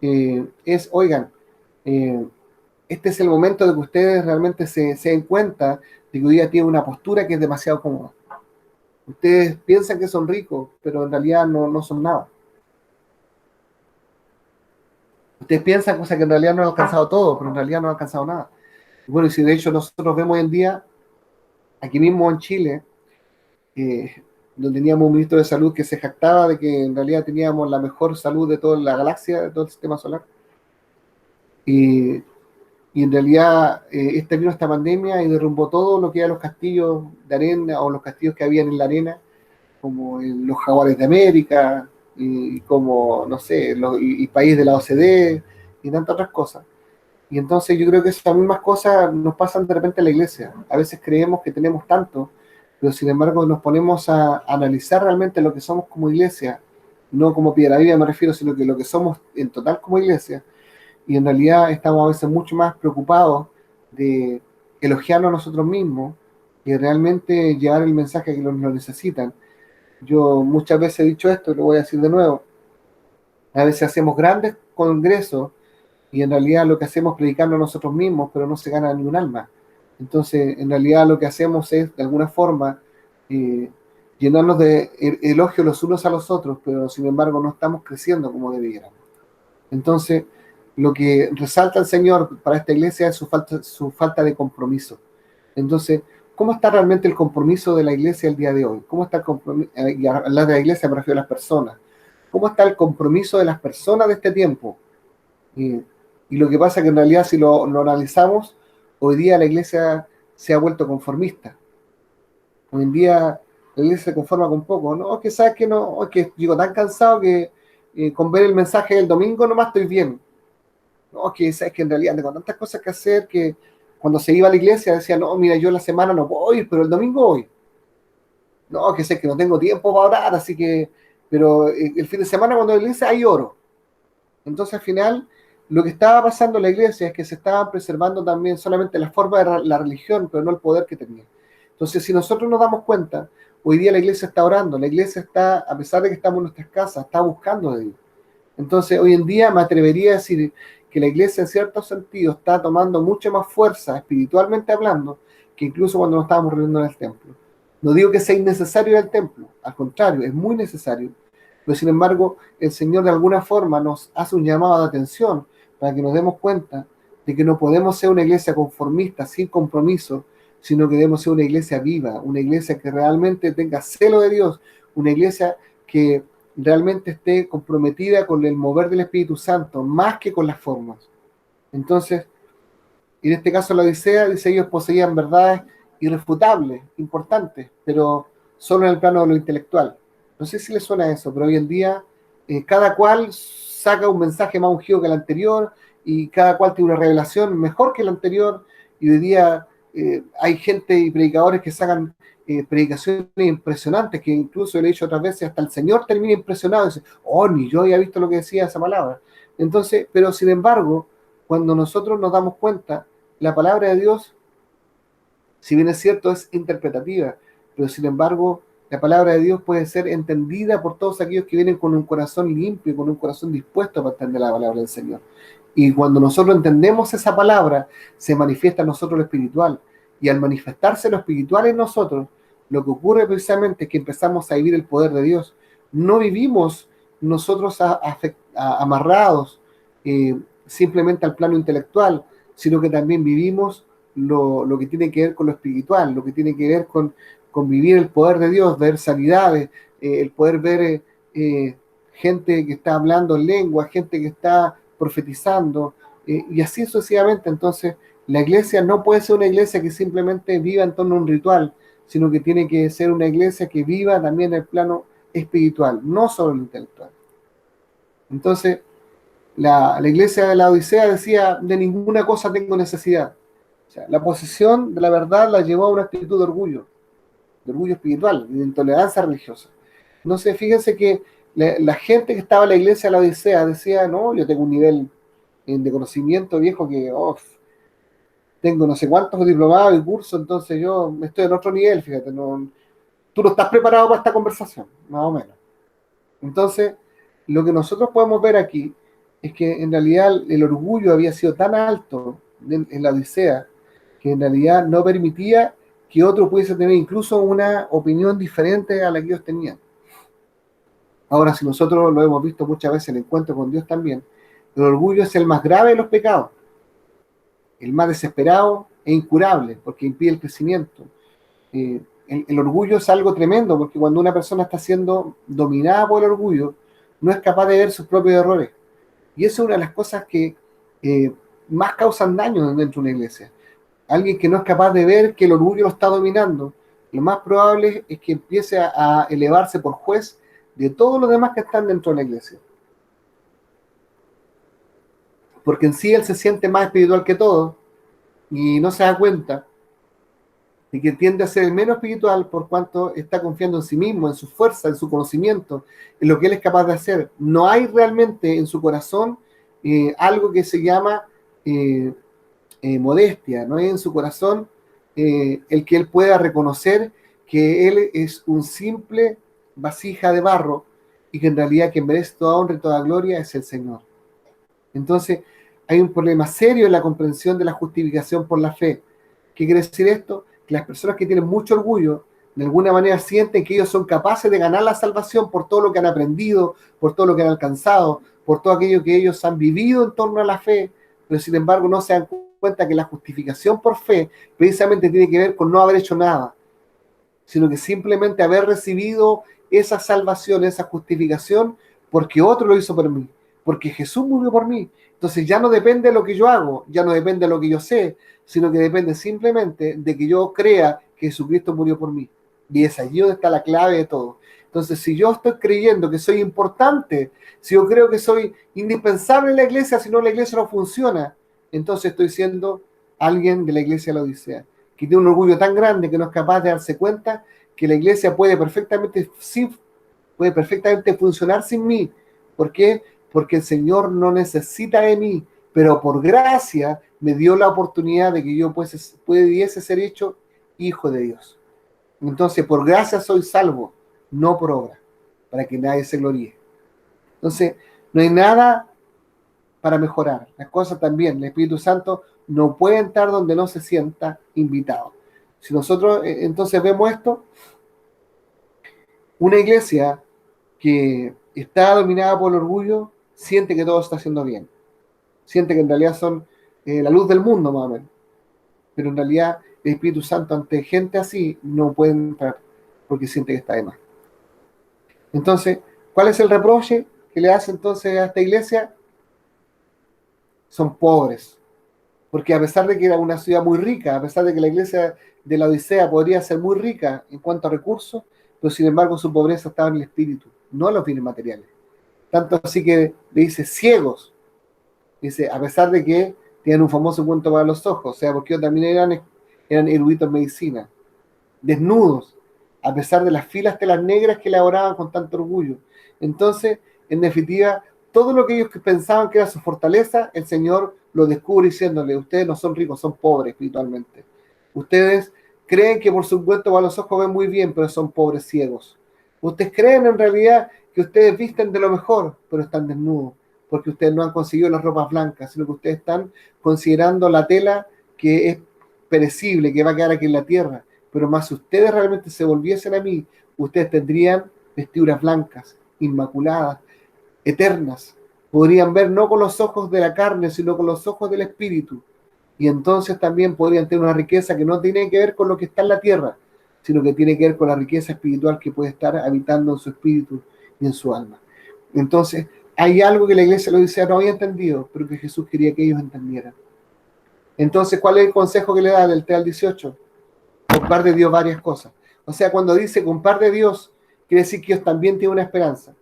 es, oigan, eh, este es el momento de que ustedes realmente se den cuenta de que hoy día tiene una postura que es demasiado cómoda. Ustedes piensan que son ricos, pero en realidad no son nada. Ustedes piensan cosas que en realidad no han alcanzado todo, pero en realidad no han alcanzado nada. Y bueno, y si de hecho nosotros vemos hoy en día, aquí mismo en Chile, donde teníamos un ministro de salud que se jactaba de que en realidad teníamos la mejor salud de toda la galaxia, de todo el sistema solar, y, y en realidad este vino esta pandemia y derrumbó todo lo que eran los castillos de arena o los castillos que habían en la arena, como en los jaguares de América, y como, no sé, y país de la OCDE, y tantas otras cosas. Y entonces yo creo que esas mismas cosas nos pasan de repente en la iglesia. A veces creemos que tenemos tanto, pero sin embargo nos ponemos a analizar realmente lo que somos como iglesia, no como piedra viva me refiero, sino que lo que somos en total como iglesia. Y en realidad estamos a veces mucho más preocupados de elogiarnos a nosotros mismos y realmente llevar el mensaje a que lo necesitan. Yo muchas veces he dicho esto y lo voy a decir de nuevo. A veces hacemos grandes congresos y en realidad lo que hacemos es predicarnos a nosotros mismos, pero no se gana ni un alma. Entonces, en realidad lo que hacemos es, de alguna forma, eh, llenarnos de elogios los unos a los otros, pero sin embargo no estamos creciendo como debiéramos. Entonces, lo que resalta el Señor para esta iglesia es su falta de compromiso. Entonces, ¿cómo está realmente el compromiso de la iglesia el día de hoy? ¿Cómo está el compromiso? Y al hablar de la iglesia me refiero a las personas. ¿Cómo está el compromiso de las personas de este tiempo? Y, y lo que pasa es que en realidad si lo analizamos, hoy día la iglesia se ha vuelto conformista. Hoy en día la iglesia se conforma con poco. No, es que sabes que no, es que llego tan cansado que con ver el mensaje del domingo nomás estoy bien. No, es que sabes que en realidad tengo tantas cosas que hacer que cuando se iba a la iglesia decía, no, mira, yo la semana no puedo ir, pero el domingo voy. No, que sé que no tengo tiempo para orar, así que, pero el fin de semana cuando la iglesia hay oro. Entonces al final lo que estaba pasando en la iglesia es que se estaban preservando también solamente la forma de la religión, pero no el poder que tenía. Entonces si nosotros nos damos cuenta, hoy día la iglesia está orando, la iglesia está, a pesar de que estamos en nuestras casas, está buscando de Dios. Entonces hoy en día me atrevería a decir que la iglesia en cierto sentido está tomando mucha más fuerza espiritualmente hablando que incluso cuando nos estábamos reuniendo en el templo. No digo que sea innecesario ir al templo, al contrario, es muy necesario, pero sin embargo el Señor de alguna forma nos hace un llamado de atención para que nos demos cuenta de que no podemos ser una iglesia conformista, sin compromiso, sino que debemos ser una iglesia viva, una iglesia que realmente tenga celo de Dios, una iglesia que realmente esté comprometida con el mover del Espíritu Santo, más que con las formas. Entonces, en este caso la Odisea dice ellos poseían verdades irrefutables, importantes, pero solo en el plano de lo intelectual. No sé si les suena eso, pero hoy en día cada cual saca un mensaje más ungido que el anterior y cada cual tiene una revelación mejor que el anterior y hoy día hay gente y predicadores que sacan predicaciones impresionantes que incluso le he dicho otras veces hasta el Señor termina impresionado y dice, oh, ni yo había visto lo que decía esa palabra. Entonces, pero sin embargo, cuando nosotros nos damos cuenta, la palabra de Dios, si bien es cierto, es interpretativa, pero sin embargo, la palabra de Dios puede ser entendida por todos aquellos que vienen con un corazón limpio y con un corazón dispuesto para entender la palabra del Señor. Y cuando nosotros entendemos esa palabra, se manifiesta en nosotros lo espiritual. Y al manifestarse lo espiritual en nosotros, lo que ocurre precisamente es que empezamos a vivir el poder de Dios. No vivimos nosotros amarrados simplemente al plano intelectual, sino que también vivimos lo que tiene que ver con lo espiritual, lo que tiene que ver con vivir el poder de Dios, ver sanidades, el poder ver gente que está hablando en lengua, gente que está profetizando, y así sucesivamente. Entonces, la iglesia no puede ser una iglesia que simplemente viva en torno a un ritual, sino que tiene que ser una iglesia que viva también en el plano espiritual, no solo el intelectual. Entonces, la iglesia de la Odisea decía, de ninguna cosa tengo necesidad. O sea, la posesión de la verdad la llevó a una actitud de orgullo espiritual, de intolerancia religiosa. Entonces, fíjense que la gente que estaba en la iglesia de la Odisea decía, no, yo tengo un nivel de conocimiento viejo que, tengo no sé cuántos diplomados y cursos, entonces yo estoy en otro nivel, fíjate, no, tú no estás preparado para esta conversación, más o menos. Entonces, lo que nosotros podemos ver aquí es que en realidad el orgullo había sido tan alto en la Odisea que en realidad no permitía que otro pudiese tener incluso una opinión diferente a la que ellos tenían. Ahora, si nosotros lo hemos visto muchas veces en el encuentro con Dios también, El orgullo es el más grave de los pecados, el más desesperado e incurable, porque impide el crecimiento. El orgullo es algo tremendo, porque cuando una persona está siendo dominada por el orgullo, no es capaz de ver sus propios errores. Y eso es una de las cosas que eh, más causan daño dentro de una iglesia. Alguien que no es capaz de ver que el orgullo lo está dominando, lo más probable es que empiece a elevarse por juez de todos los demás que están dentro de la iglesia. Porque en sí él se siente más espiritual que todos y no se da cuenta de que tiende a ser el menos espiritual por cuanto está confiando en sí mismo, en su fuerza, en su conocimiento, en lo que él es capaz de hacer. No hay realmente en su corazón algo que se llama eh, modestia, no hay en su corazón el que él pueda reconocer que él es un simple vasija de barro y que en realidad quien merece toda honra y toda gloria es el Señor. Entonces, hay un problema serio en la comprensión de la justificación por la fe. ¿Qué quiere decir esto? Que las personas que tienen mucho orgullo, de alguna manera sienten que ellos son capaces de ganar la salvación por todo lo que han aprendido, por todo lo que han alcanzado, por todo aquello que ellos han vivido en torno a la fe, pero sin embargo no se dan cuenta que la justificación por fe precisamente tiene que ver con no haber hecho nada, sino que simplemente haber recibido esa salvación, esa justificación, porque otro lo hizo por mí, porque Jesús murió por mí. Entonces ya no depende de lo que yo hago, ya no depende de lo que yo sé, sino que depende simplemente de que yo crea que Jesucristo murió por mí. Y es allí donde está la clave de todo. Entonces, si yo estoy creyendo que soy importante, si yo creo que soy indispensable en la iglesia, si no la iglesia no funciona, entonces estoy siendo alguien de la iglesia de la Odisea, que tiene un orgullo tan grande que no es capaz de darse cuenta que la iglesia puede perfectamente funcionar sin mí. ¿Por qué? Porque el Señor no necesita de mí, pero por gracia me dio la oportunidad de que yo pudiese ser hecho hijo de Dios. Entonces, por gracia soy salvo, no por obra, para que nadie se gloríe. Entonces, no hay nada para mejorar. Las cosas también, el Espíritu Santo no puede entrar donde no se sienta invitado. Si nosotros entonces vemos esto, una iglesia que está dominada por el orgullo siente que todo está haciendo bien. Siente que en realidad son la luz del mundo, más o menos. Pero en realidad el Espíritu Santo ante gente así no puede entrar porque siente que está de más. Entonces, ¿cuál es el reproche que le hace entonces a esta iglesia? Son pobres. Porque a pesar de que era una ciudad muy rica, a pesar de que la iglesia de la Odisea podría ser muy rica en cuanto a recursos, pero sin embargo su pobreza estaba en el espíritu, no en los bienes materiales. Tanto así que le dice ciegos. Dice, a pesar de que tienen un famoso cuento para los ojos, o sea, porque ellos también eran eruditos en medicina. Desnudos, a pesar de las filas telas negras que elaboraban con tanto orgullo. Entonces, en definitiva, todo lo que ellos pensaban que era su fortaleza, el Señor lo descubre diciéndole, ustedes no son ricos, son pobres espiritualmente. Ustedes creen que por su cuento para los ojos ven muy bien, pero son pobres ciegos. Ustedes creen en realidad que ustedes visten de lo mejor, pero están desnudos, porque ustedes no han conseguido las ropas blancas, sino que ustedes están considerando la tela que es perecible, que va a quedar aquí en la tierra. Pero más si ustedes realmente se volviesen a mí, ustedes tendrían vestiduras blancas, inmaculadas, eternas. Podrían ver no con los ojos de la carne, sino con los ojos del espíritu. Y entonces también podrían tener una riqueza que no tiene que ver con lo que está en la tierra, sino que tiene que ver con la riqueza espiritual que puede estar habitando en su espíritu y en su alma. Entonces, hay algo que la iglesia lo dice, no había entendido, pero que Jesús quería que ellos entendieran. Entonces, ¿cuál es el consejo que le da del 3 al 18? Compar de Dios varias cosas. O sea, cuando dice compar de Dios, quiere decir que ellos también tienen una esperanza.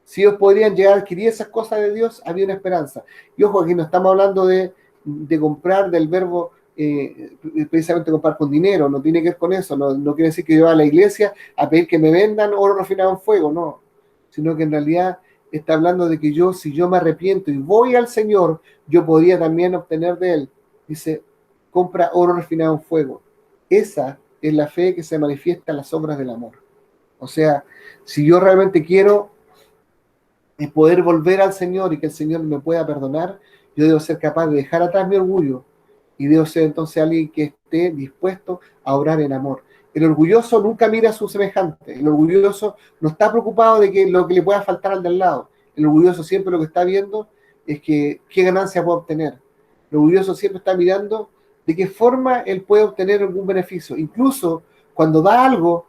Si ellos podrían llegar a adquirir esas cosas de Dios, había una esperanza. Y ojo, aquí no estamos hablando de comprar del verbo precisamente comprar con dinero, no tiene que ver con eso, no quiere decir que yo voy a la iglesia a pedir que me vendan oro refinado en fuego, no, sino que en realidad está hablando de que yo, si yo me arrepiento y voy al Señor, yo podría también obtener de Él. Dice, compra oro refinado en fuego. Esa es la fe que se manifiesta en las obras del amor. O sea, si yo realmente quiero poder volver al Señor y que el Señor me pueda perdonar, yo debo ser capaz de dejar atrás mi orgullo y debo ser entonces alguien que esté dispuesto a obrar en amor. El orgulloso nunca mira a su semejante. El orgulloso no está preocupado de que lo que le pueda faltar al de al lado. El orgulloso siempre lo que está viendo es que qué ganancia puede obtener. El orgulloso siempre está mirando de qué forma él puede obtener algún beneficio. Incluso cuando da algo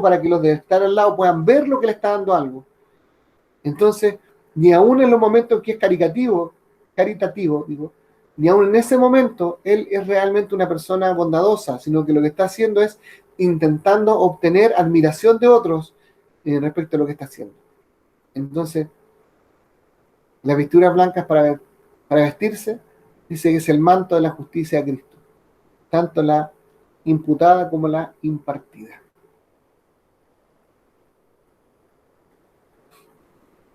para que los de estar al lado puedan ver lo que le está dando algo. Entonces, ni aún en los momentos que es caritativo, digo, ni aún en ese momento él es realmente una persona bondadosa, sino que lo que está haciendo es intentando obtener admiración de otros respecto a lo que está haciendo. Entonces, las vestiduras blancas para vestirse, dice que es el manto de la justicia de Cristo, tanto la imputada como la impartida.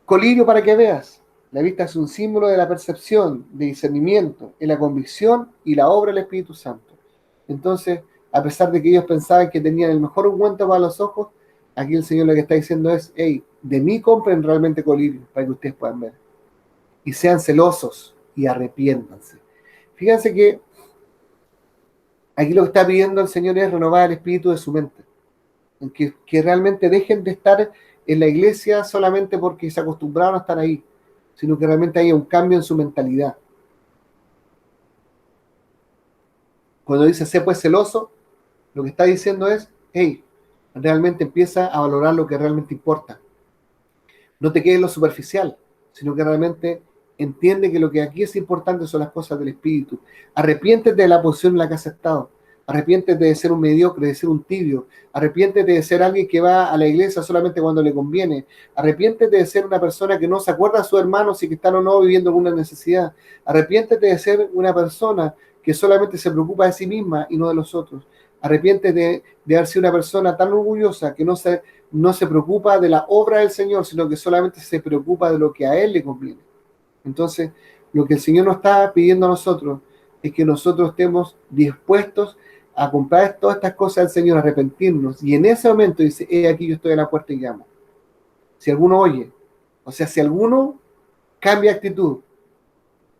Colirio para que veas. La vista es un símbolo de la percepción, de discernimiento, en la convicción y la obra del Espíritu Santo. Entonces, a pesar de que ellos pensaban que tenían el mejor ungüento para los ojos, aquí el Señor lo que está diciendo es, hey, de mí compren realmente colirio, para que ustedes puedan ver. Y sean celosos y arrepiéntanse. Fíjense que aquí lo que está pidiendo el Señor es renovar el espíritu de su mente. Que realmente dejen de estar en la iglesia solamente porque se acostumbraron a estar ahí, sino que realmente haya un cambio en su mentalidad. Cuando dice sé pues celoso, lo que está diciendo es, hey, realmente empieza a valorar lo que realmente importa. No te quedes en lo superficial, sino que realmente entiende que lo que aquí es importante son las cosas del espíritu. Arrepiéntete de la posición en la que has estado. Arrepiéntete de ser un mediocre, de ser un tibio. Arrepiéntete de ser alguien que va a la iglesia solamente cuando le conviene. Arrepiéntete de ser una persona que no se acuerda a sus hermanos si que están o no viviendo alguna necesidad. Arrepiéntete de ser una persona que solamente se preocupa de sí misma y no de los otros. Arrepiéntete de haber sido una persona tan orgullosa que no se preocupa de la obra del Señor, sino que solamente se preocupa de lo que a Él le conviene. Entonces, lo que el Señor nos está pidiendo a nosotros es que nosotros estemos dispuestos a comprar todas estas cosas al Señor, a arrepentirnos. Y en ese momento dice, aquí yo estoy a la puerta y llamo. Si alguno oye, o sea, si alguno cambia actitud,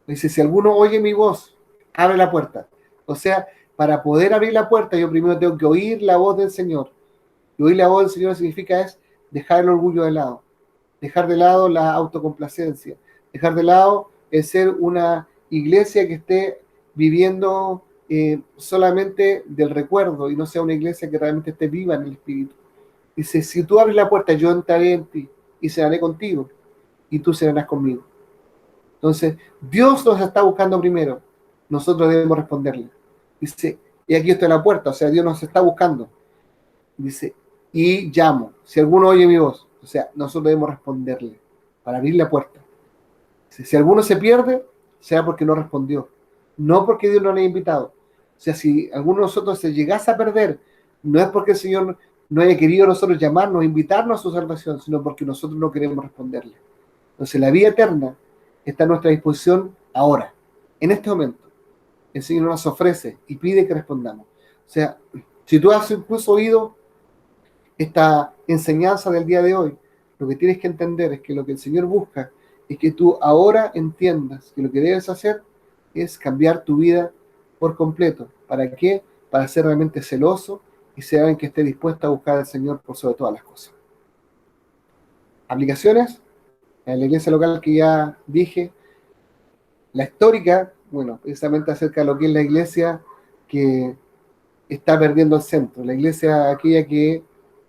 dice, si alguno oye mi voz, abre la puerta. O sea, para poder abrir la puerta, yo primero tengo que oír la voz del Señor. Y oír la voz del Señor significa es dejar el orgullo de lado, dejar de lado la autocomplacencia, dejar de lado el ser una iglesia que esté viviendo solamente del recuerdo y no sea una iglesia que realmente esté viva en el Espíritu. Dice, si tú abres la puerta, yo entraré en ti y cenaré contigo y tú cenarás conmigo. Entonces, Dios nos está buscando primero, nosotros debemos responderle. Dice, y aquí estoy a la puerta, o sea, Dios nos está buscando. Dice, y llamo, si alguno oye mi voz, o sea, nosotros debemos responderle para abrir la puerta. Dice, si alguno se pierde, sea porque no respondió, no porque Dios no le haya invitado. O sea, si alguno de nosotros se llegase a perder, no es porque el Señor no haya querido a nosotros llamarnos, invitarnos a su salvación, sino porque nosotros no queremos responderle. Entonces, la vida eterna está a nuestra disposición ahora, en este momento. El Señor nos ofrece y pide que respondamos. O sea, si tú has incluso oído esta enseñanza del día de hoy, lo que tienes que entender es que lo que el Señor busca es que tú ahora entiendas que lo que debes hacer es cambiar tu vida por completo. ¿Para qué? Para ser realmente celoso y ser alguien que esté dispuesto a buscar al Señor por sobre todas las cosas. Aplicaciones. En la iglesia local que ya dije, la histórica, bueno, precisamente acerca de lo que es la iglesia que está perdiendo el centro, la iglesia aquella que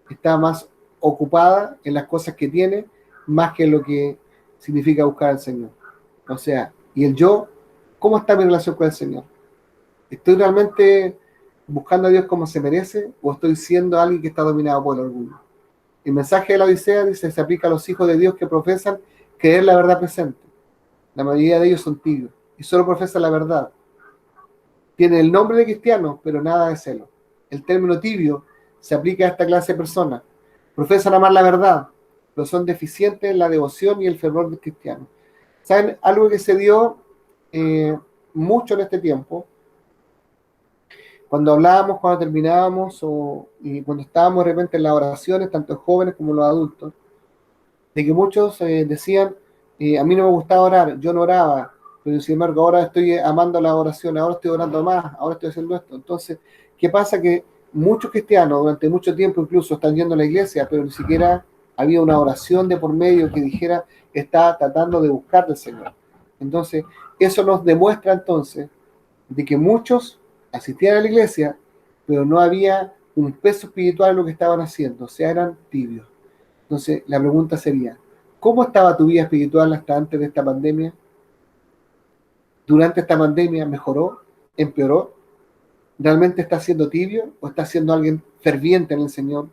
está más ocupada en las cosas que tiene, más que en lo que significa buscar al Señor. O sea, y el yo, ¿cómo está mi relación con el Señor? ¿Estoy realmente buscando a Dios como se merece o estoy siendo alguien que está dominado por el orgullo? El mensaje de la Odisea dice, se aplica a los hijos de Dios que profesan creer la verdad presente. La mayoría de ellos son tibios y solo profesan la verdad. Tienen el nombre de cristianos, pero nada de celo. El término tibio se aplica a esta clase de personas. Profesan amar la verdad, pero son deficientes en la devoción y el fervor del cristiano. ¿Saben? Algo que se dio mucho en este tiempo, cuando hablábamos, cuando terminábamos, y cuando estábamos de repente en las oraciones, tanto los jóvenes como los adultos, de que muchos decían, a mí no me gustaba orar, yo no oraba, pero sin embargo ahora estoy amando la oración, ahora estoy orando más, ahora estoy haciendo esto. Entonces, ¿qué pasa? Que muchos cristianos durante mucho tiempo incluso están yendo a la iglesia, pero ni siquiera había una oración de por medio que dijera, está tratando de buscar al Señor. Entonces, eso nos demuestra entonces de que muchos asistían a la iglesia, pero no había un peso espiritual en lo que estaban haciendo, o sea, eran tibios. Entonces, la pregunta sería, ¿cómo estaba tu vida espiritual hasta antes de esta pandemia? ¿Durante esta pandemia mejoró? ¿Empeoró? ¿Realmente estás siendo tibio o estás siendo alguien ferviente en el Señor?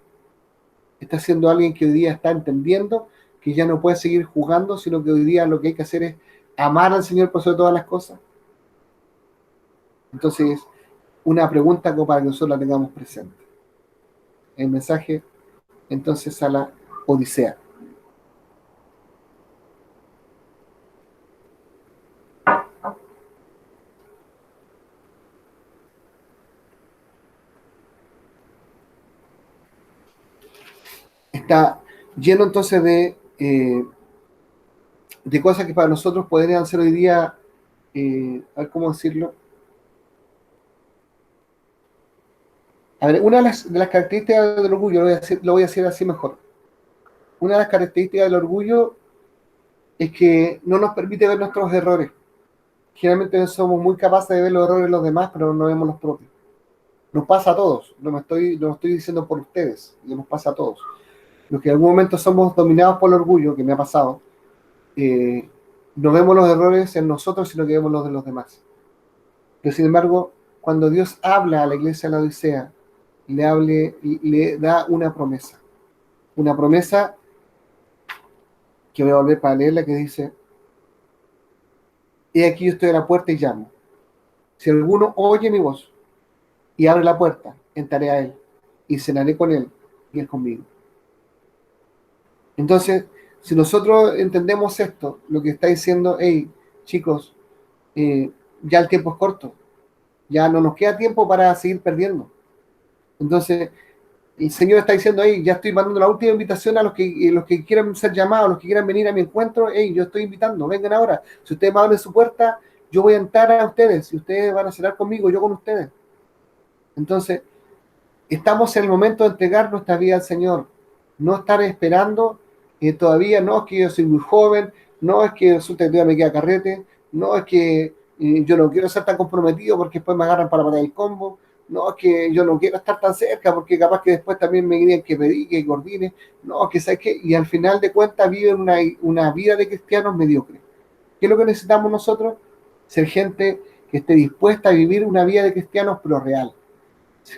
¿Estás siendo alguien que hoy día está entendiendo que ya no puede seguir jugando, sino que hoy día lo que hay que hacer es amar al Señor por sobre todas las cosas? Entonces, una pregunta como para que nosotros la tengamos presente. El mensaje, entonces, a la Odisea. Está lleno entonces de cosas que para nosotros podrían ser hoy día, a ver cómo decirlo. A ver, una de las características del orgullo, lo voy a decir así mejor. Una de las características del orgullo es que no nos permite ver nuestros errores. Generalmente somos muy capaces de ver los errores de los demás, pero no vemos los propios. Nos pasa a todos, no lo estoy diciendo por ustedes, nos pasa a todos. Los que en algún momento somos dominados por el orgullo, que me ha pasado, no vemos los errores en nosotros, sino que vemos los de los demás. Pero sin embargo, cuando Dios habla a la iglesia de la Odisea, le da una promesa que voy a volver para leerla, que dice: he aquí yo estoy a la puerta y llamo. Si alguno oye mi voz y abre la puerta, entraré a él y cenaré con él y él conmigo. Entonces, si nosotros entendemos esto, lo que está diciendo, hey, chicos, ya el tiempo es corto, ya no nos queda tiempo para seguir perdiendo. Entonces, el Señor está diciendo, hey, ya estoy mandando la última invitación a los que quieran ser llamados, los que quieran venir a mi encuentro, hey, yo estoy invitando, vengan ahora. Si ustedes me abren su puerta, yo voy a entrar a ustedes, y ustedes van a cenar conmigo, yo con ustedes. Entonces, estamos en el momento de entregar nuestra vida al Señor, no estar esperando todavía, no es que yo soy muy joven, no es que resulta que todavía me queda carrete, no es que yo no quiero ser tan comprometido porque después me agarran para matar el combo, no es que yo no quiero estar tan cerca porque capaz que después también me digan que pedí, que coordine, no, es que sabes qué, y al final de cuentas viven una vida de cristianos mediocre. ¿Qué es lo que necesitamos nosotros? Ser gente que esté dispuesta a vivir una vida de cristianos pero real,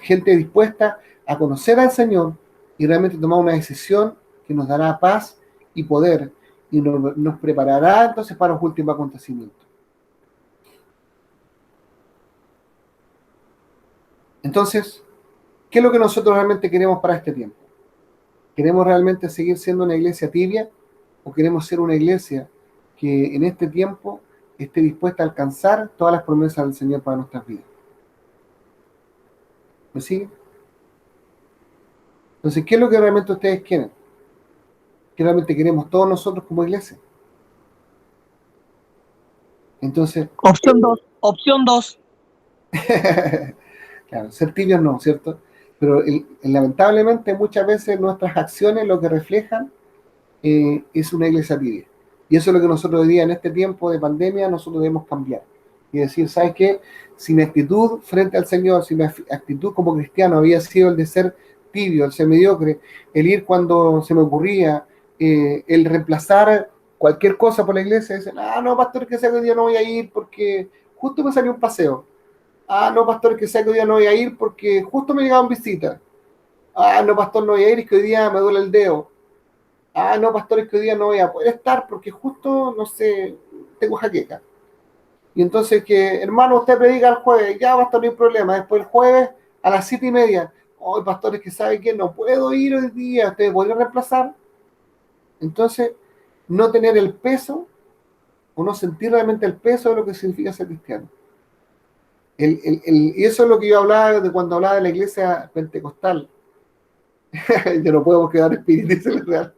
gente dispuesta a conocer al Señor y realmente tomar una decisión que nos dará paz y poder y nos preparará entonces para los últimos acontecimientos. Entonces, ¿qué es lo que nosotros realmente queremos para este tiempo? ¿Queremos realmente seguir siendo una iglesia tibia o queremos ser una iglesia que en este tiempo esté dispuesta a alcanzar todas las promesas del Señor para nuestras vidas? ¿Me siguen? Entonces, ¿qué es lo que realmente ustedes quieren? ¿Qué realmente queremos todos nosotros como iglesia? Entonces, Opción 2. claro, ser tibios no, ¿cierto? Pero lamentablemente muchas veces nuestras acciones lo que reflejan es una iglesia tibia. Y eso es lo que nosotros hoy día en este tiempo de pandemia nosotros debemos cambiar. Y decir, ¿sabes qué? Si mi actitud frente al Señor, si mi actitud como cristiano había sido el de ser tibio, el ser mediocre, el ir cuando se me ocurría, el reemplazar cualquier cosa por la iglesia, dicen, no, pastor, que sea que hoy día no voy a ir porque justo me salió un paseo. No, pastor, que sea que hoy día no voy a ir porque justo me llegaban visitas. No, pastor, no voy a ir, es que hoy día me duele el dedo. No, pastor, es que hoy día no voy a poder estar porque justo, no sé, tengo jaqueca. Y entonces que, hermano, usted predica el jueves, ya, pastor, no hay problema. Después el jueves a las 7:30, pastor, es que sabe que no puedo ir hoy día, ¿usted podría reemplazar? Entonces, no tener el peso o no sentir realmente el peso de lo que significa ser cristiano. Y eso es lo que yo hablaba de cuando hablaba de la iglesia pentecostal. Yo no puedo quedar espíritu real.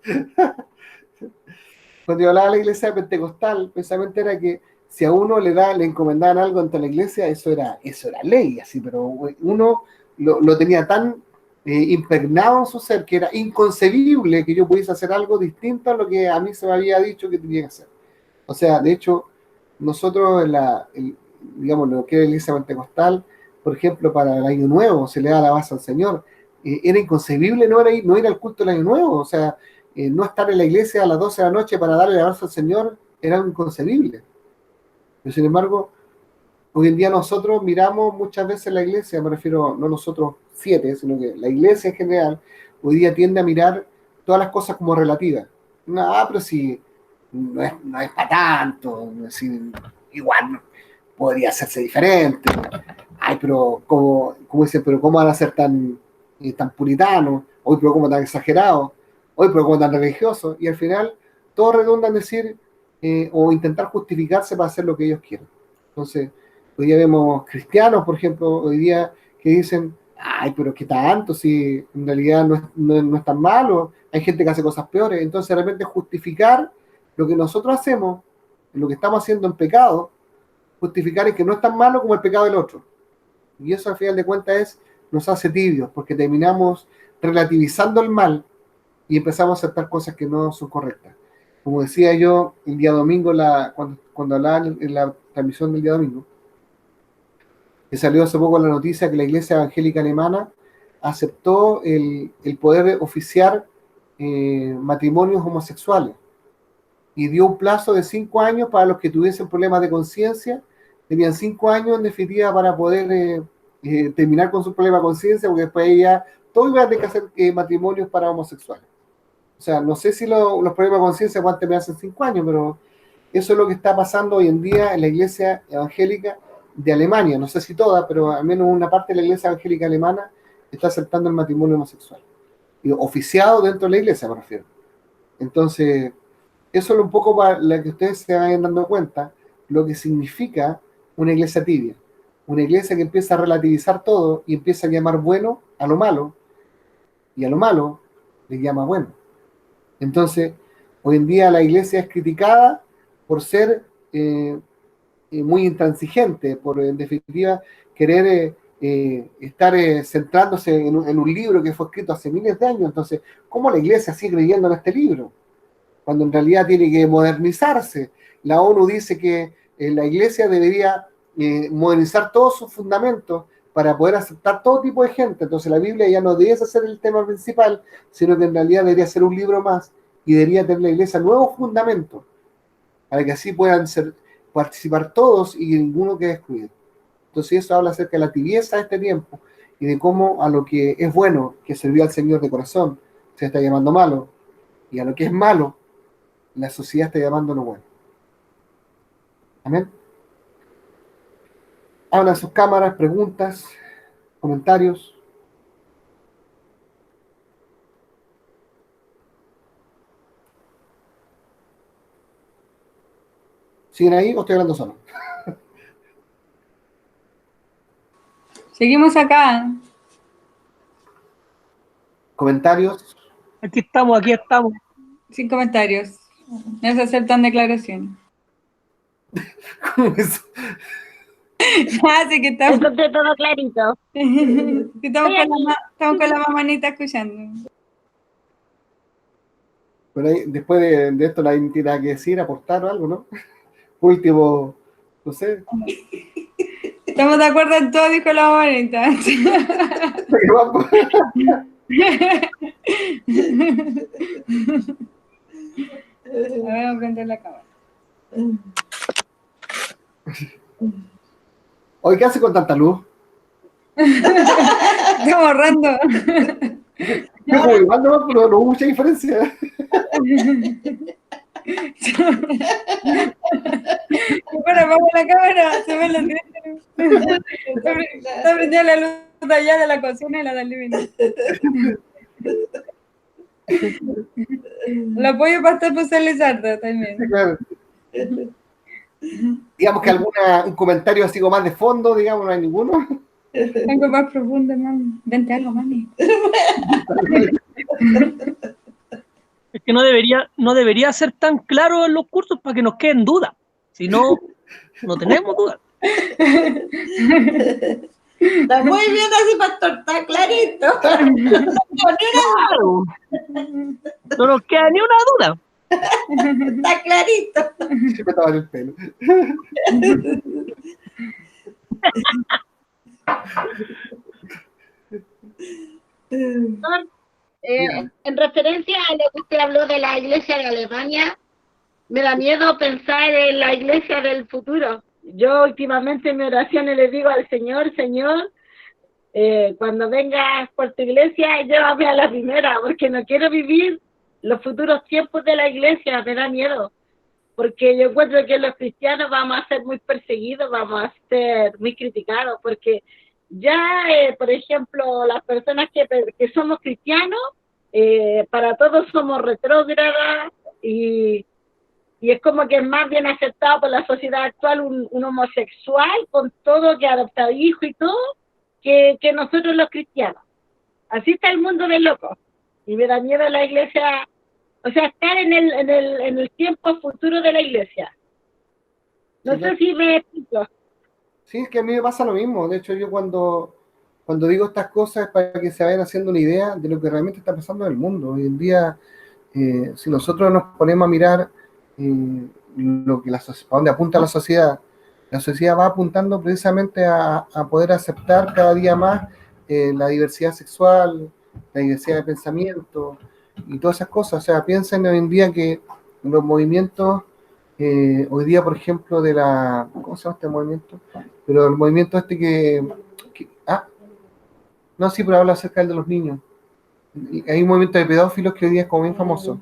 Cuando yo hablaba de la iglesia pentecostal, precisamente era que si a uno le encomendaban algo ante la iglesia, eso era ley, así, pero uno lo tenía tan impregnado en su ser que era inconcebible que yo pudiese hacer algo distinto a lo que a mí se me había dicho que tenía que hacer. O sea, de hecho, nosotros, digamos, lo que es la iglesia pentecostal, por ejemplo, para el Año Nuevo se le da la base al Señor. Era inconcebible no ir al culto del Año Nuevo, o sea, no estar en la iglesia a las 12 de la noche para darle la base al Señor era algo inconcebible. Pero sin embargo, hoy en día nosotros miramos muchas veces la iglesia, me refiero no nosotros 7, sino que la iglesia en general, hoy día tiende a mirar todas las cosas como relativas. No, pero si no es para tanto, si, igual podría hacerse diferente. Ay, pero como dicen, pero ¿cómo van a ser tan puritanos? Hoy, pero ¿cómo tan exagerados? Hoy, pero ¿cómo tan religiosos? Y al final, todo redunda en decir o intentar justificarse para hacer lo que ellos quieren. Entonces, hoy día vemos cristianos, por ejemplo, hoy día que dicen, ay, pero ¿qué tanto? Si en realidad no es tan malo, hay gente que hace cosas peores. Entonces, de repente, justificar lo que nosotros hacemos, lo que estamos haciendo en pecado, justificar es que no es tan malo como el pecado del otro. Y eso, al final de cuentas, nos hace tibios, porque terminamos relativizando el mal y empezamos a aceptar cosas que no son correctas. Como decía yo el día domingo, cuando hablaba en la transmisión del día domingo, que salió hace poco la noticia que la Iglesia Evangélica Alemana aceptó el poder oficiar matrimonios homosexuales y dio un plazo de 5 años para los que tuviesen problemas de conciencia. Tenían 5 años en definitiva para poder terminar con su problema de conciencia, porque después ya todo iba a tener que hacer matrimonios para homosexuales. O sea, no sé si los problemas de conciencia van a terminar en 5 años, pero eso es lo que está pasando hoy en día en la Iglesia Evangélica de Alemania. No sé si toda, pero al menos una parte de la Iglesia Evangélica Alemana está aceptando el matrimonio homosexual. Y oficiado dentro de la Iglesia, me refiero. Entonces, eso es un poco para que ustedes se vayan dando cuenta lo que significa una iglesia tibia. Una iglesia que empieza a relativizar todo y empieza a llamar bueno a lo malo, y a lo malo le llama bueno. Entonces, hoy en día la iglesia es criticada por ser muy intransigente, por en definitiva querer estar centrándose en un libro que fue escrito hace miles de años. Entonces, ¿cómo la iglesia sigue creyendo en este libro? Cuando en realidad tiene que modernizarse. La ONU dice que la iglesia debería modernizar todos sus fundamentos para poder aceptar todo tipo de gente. Entonces la Biblia ya no debería ser el tema principal, sino que en realidad debería ser un libro más y debería tener la iglesia nuevos fundamentos para que así puedan participar todos y ninguno quede excluido. Entonces eso habla acerca de la tibieza de este tiempo y de cómo a lo que es bueno, que sirvió al Señor de corazón, se está llamando malo, y a lo que es malo, la sociedad está llamando lo bueno. Amén. Hablan sus cámaras, preguntas, comentarios. ¿Siguen ahí o estoy hablando solo? Seguimos acá. ¿Comentarios? Aquí estamos, aquí estamos. Sin comentarios. No se aceptan declaraciones. ¿Cómo eso? Así que estamos, Encontré todo clarito. estamos con la mamanita escuchando. Pero ahí, después de esto nadie tiene nada que decir, aportar o algo, ¿no? Por último, no sé. Estamos de acuerdo en todo, dijo la mamanita. A ver, vamos a prender la cámara. Oye, ¿qué hace con tanta luz? Estamos ahorrando. Yo como igual no hubo mucha diferencia. Bueno, vamos a la cámara, se ve la luz. Está prendida la luz de allá de la cocina y la del living. Lo apoyo para estar socializando también. Claro. Digamos que un comentario así como más de fondo, digamos, no hay ninguno. Algo más profundo, mami. Vente algo, mami. Es que no debería ser tan claro en los cursos para que nos queden dudas. Si no, no tenemos dudas. Está muy bien así, pastor, está clarito. Claro. No nos queda ni una duda. Está clarito. Sí, me estaba en el pelo. En referencia a lo que usted habló de la iglesia de Alemania, me da miedo pensar en la iglesia del futuro. Yo últimamente en mi oraciones le digo al Señor, Señor, cuando vengas por tu iglesia, llévame a la primera, porque no quiero vivir los futuros tiempos de la iglesia, me da miedo. Porque yo encuentro que los cristianos vamos a ser muy perseguidos, vamos a ser muy criticados, porque ya, por ejemplo, las personas que somos cristianos, para todos somos retrógradas y es como que es más bien aceptado por la sociedad actual un homosexual con todo, que adopta hijos y todo, que nosotros los cristianos. Así está el mundo de locos. Y me da miedo la iglesia, o sea, estar en el tiempo futuro de la iglesia. No sé si me explico. Sí, es que a mí me pasa lo mismo. De hecho, yo cuando digo estas cosas es para que se vayan haciendo una idea de lo que realmente está pasando en el mundo. Hoy en día, si nosotros nos ponemos a mirar lo que para dónde apunta la sociedad va apuntando precisamente a poder aceptar cada día más la diversidad sexual, la diversidad de pensamiento y todas esas cosas. O sea, piensen hoy en día que los movimientos, hoy día, por ejemplo, ¿cómo se llama este movimiento? Pero el movimiento no, sí, pero habla acerca del de los niños. Hay un movimiento de pedófilos que hoy día es como bien famoso.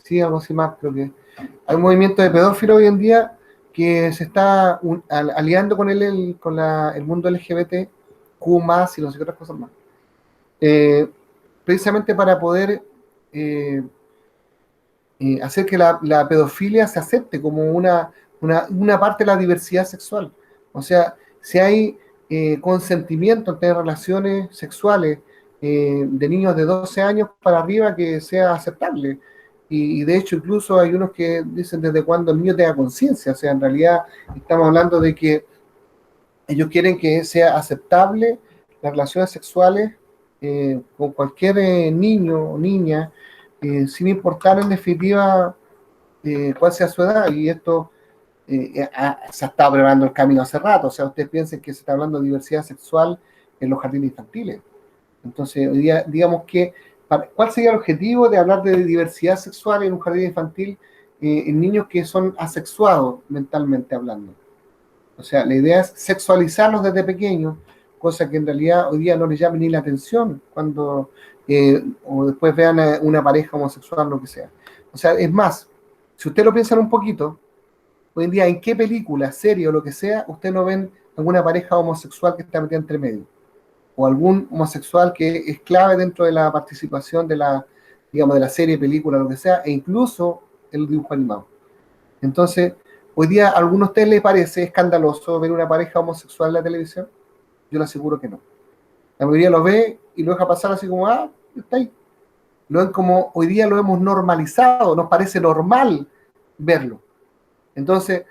Sí, algo así más, creo que. Hay un movimiento de pedófilos hoy en día que se está aliando con el mundo LGBT, Q+, y no sé qué otras cosas más. Precisamente para poder hacer que la pedofilia se acepte como una parte de la diversidad sexual. O sea, si hay consentimiento en tener relaciones sexuales de niños de 12 años para arriba, que sea aceptable. Y de hecho incluso hay unos que dicen desde cuando el niño tenga conciencia. O sea, en realidad estamos hablando de que ellos quieren que sea aceptable las relaciones sexuales con cualquier niño o niña, sin importar en definitiva cuál sea su edad. Y esto se ha estado preparando el camino hace rato. O sea, ustedes piensen que se está hablando de diversidad sexual en los jardines infantiles. Entonces, hoy día, digamos que, ¿cuál sería el objetivo de hablar de diversidad sexual en un jardín infantil en niños que son asexuados mentalmente hablando? O sea, la idea es sexualizarlos desde pequeños, cosa que en realidad hoy día no les llame ni la atención cuando o después vean a una pareja homosexual, lo que sea. O sea, es más, si ustedes lo piensan un poquito, hoy en día, ¿en qué película, serie o lo que sea, ustedes no ven alguna pareja homosexual que está metida entre medio? O algún homosexual que es clave dentro de la participación de la serie, película, lo que sea, e incluso el dibujo animado. Entonces, hoy día, ¿a alguno de ustedes les parece escandaloso ver una pareja homosexual en la televisión? Yo le aseguro que no. La mayoría lo ve y lo deja pasar así como, está ahí. Lo ven como, hoy día lo hemos normalizado, nos parece normal verlo. Entonces,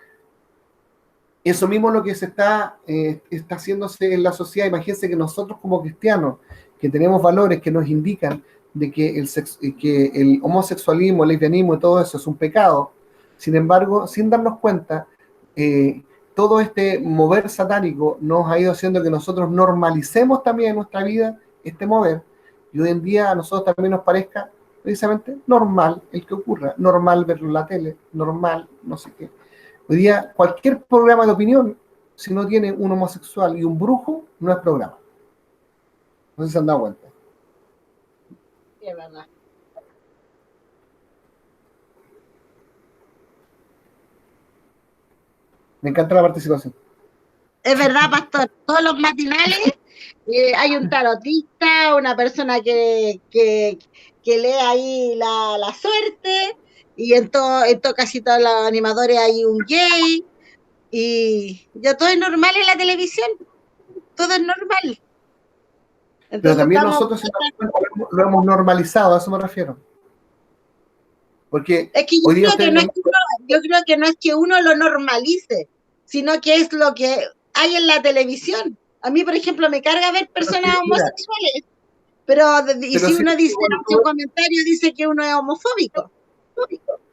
eso mismo es lo que se está haciéndose en la sociedad. Imagínense que nosotros como cristianos, que tenemos valores que nos indican de que el homosexualismo, el lesbianismo y todo eso es un pecado. Sin embargo, sin darnos cuenta, todo este mover satánico nos ha ido haciendo que nosotros normalicemos también en nuestra vida este mover. Y hoy en día a nosotros también nos parezca precisamente normal el que ocurra, normal verlo en la tele, normal no sé qué. Hoy día cualquier programa de opinión, si no tiene un homosexual y un brujo, no es programa. No sé si se han dado cuenta. Sí, es verdad. Me encanta la participación. Es verdad, pastor. Todos los matinales hay un tarotista, una persona que lee ahí la suerte, y en casi todos los animadores hay un gay, y ya todo es normal en la televisión, todo es normal. Entonces, pero también nosotros lo hemos normalizado, a eso me refiero. Porque es que yo creo que no es que uno lo normalice, sino que es lo que hay en la televisión. A mí, por ejemplo, me carga ver personas homosexuales, pero si uno dice en un comentario, dice que uno es homofóbico.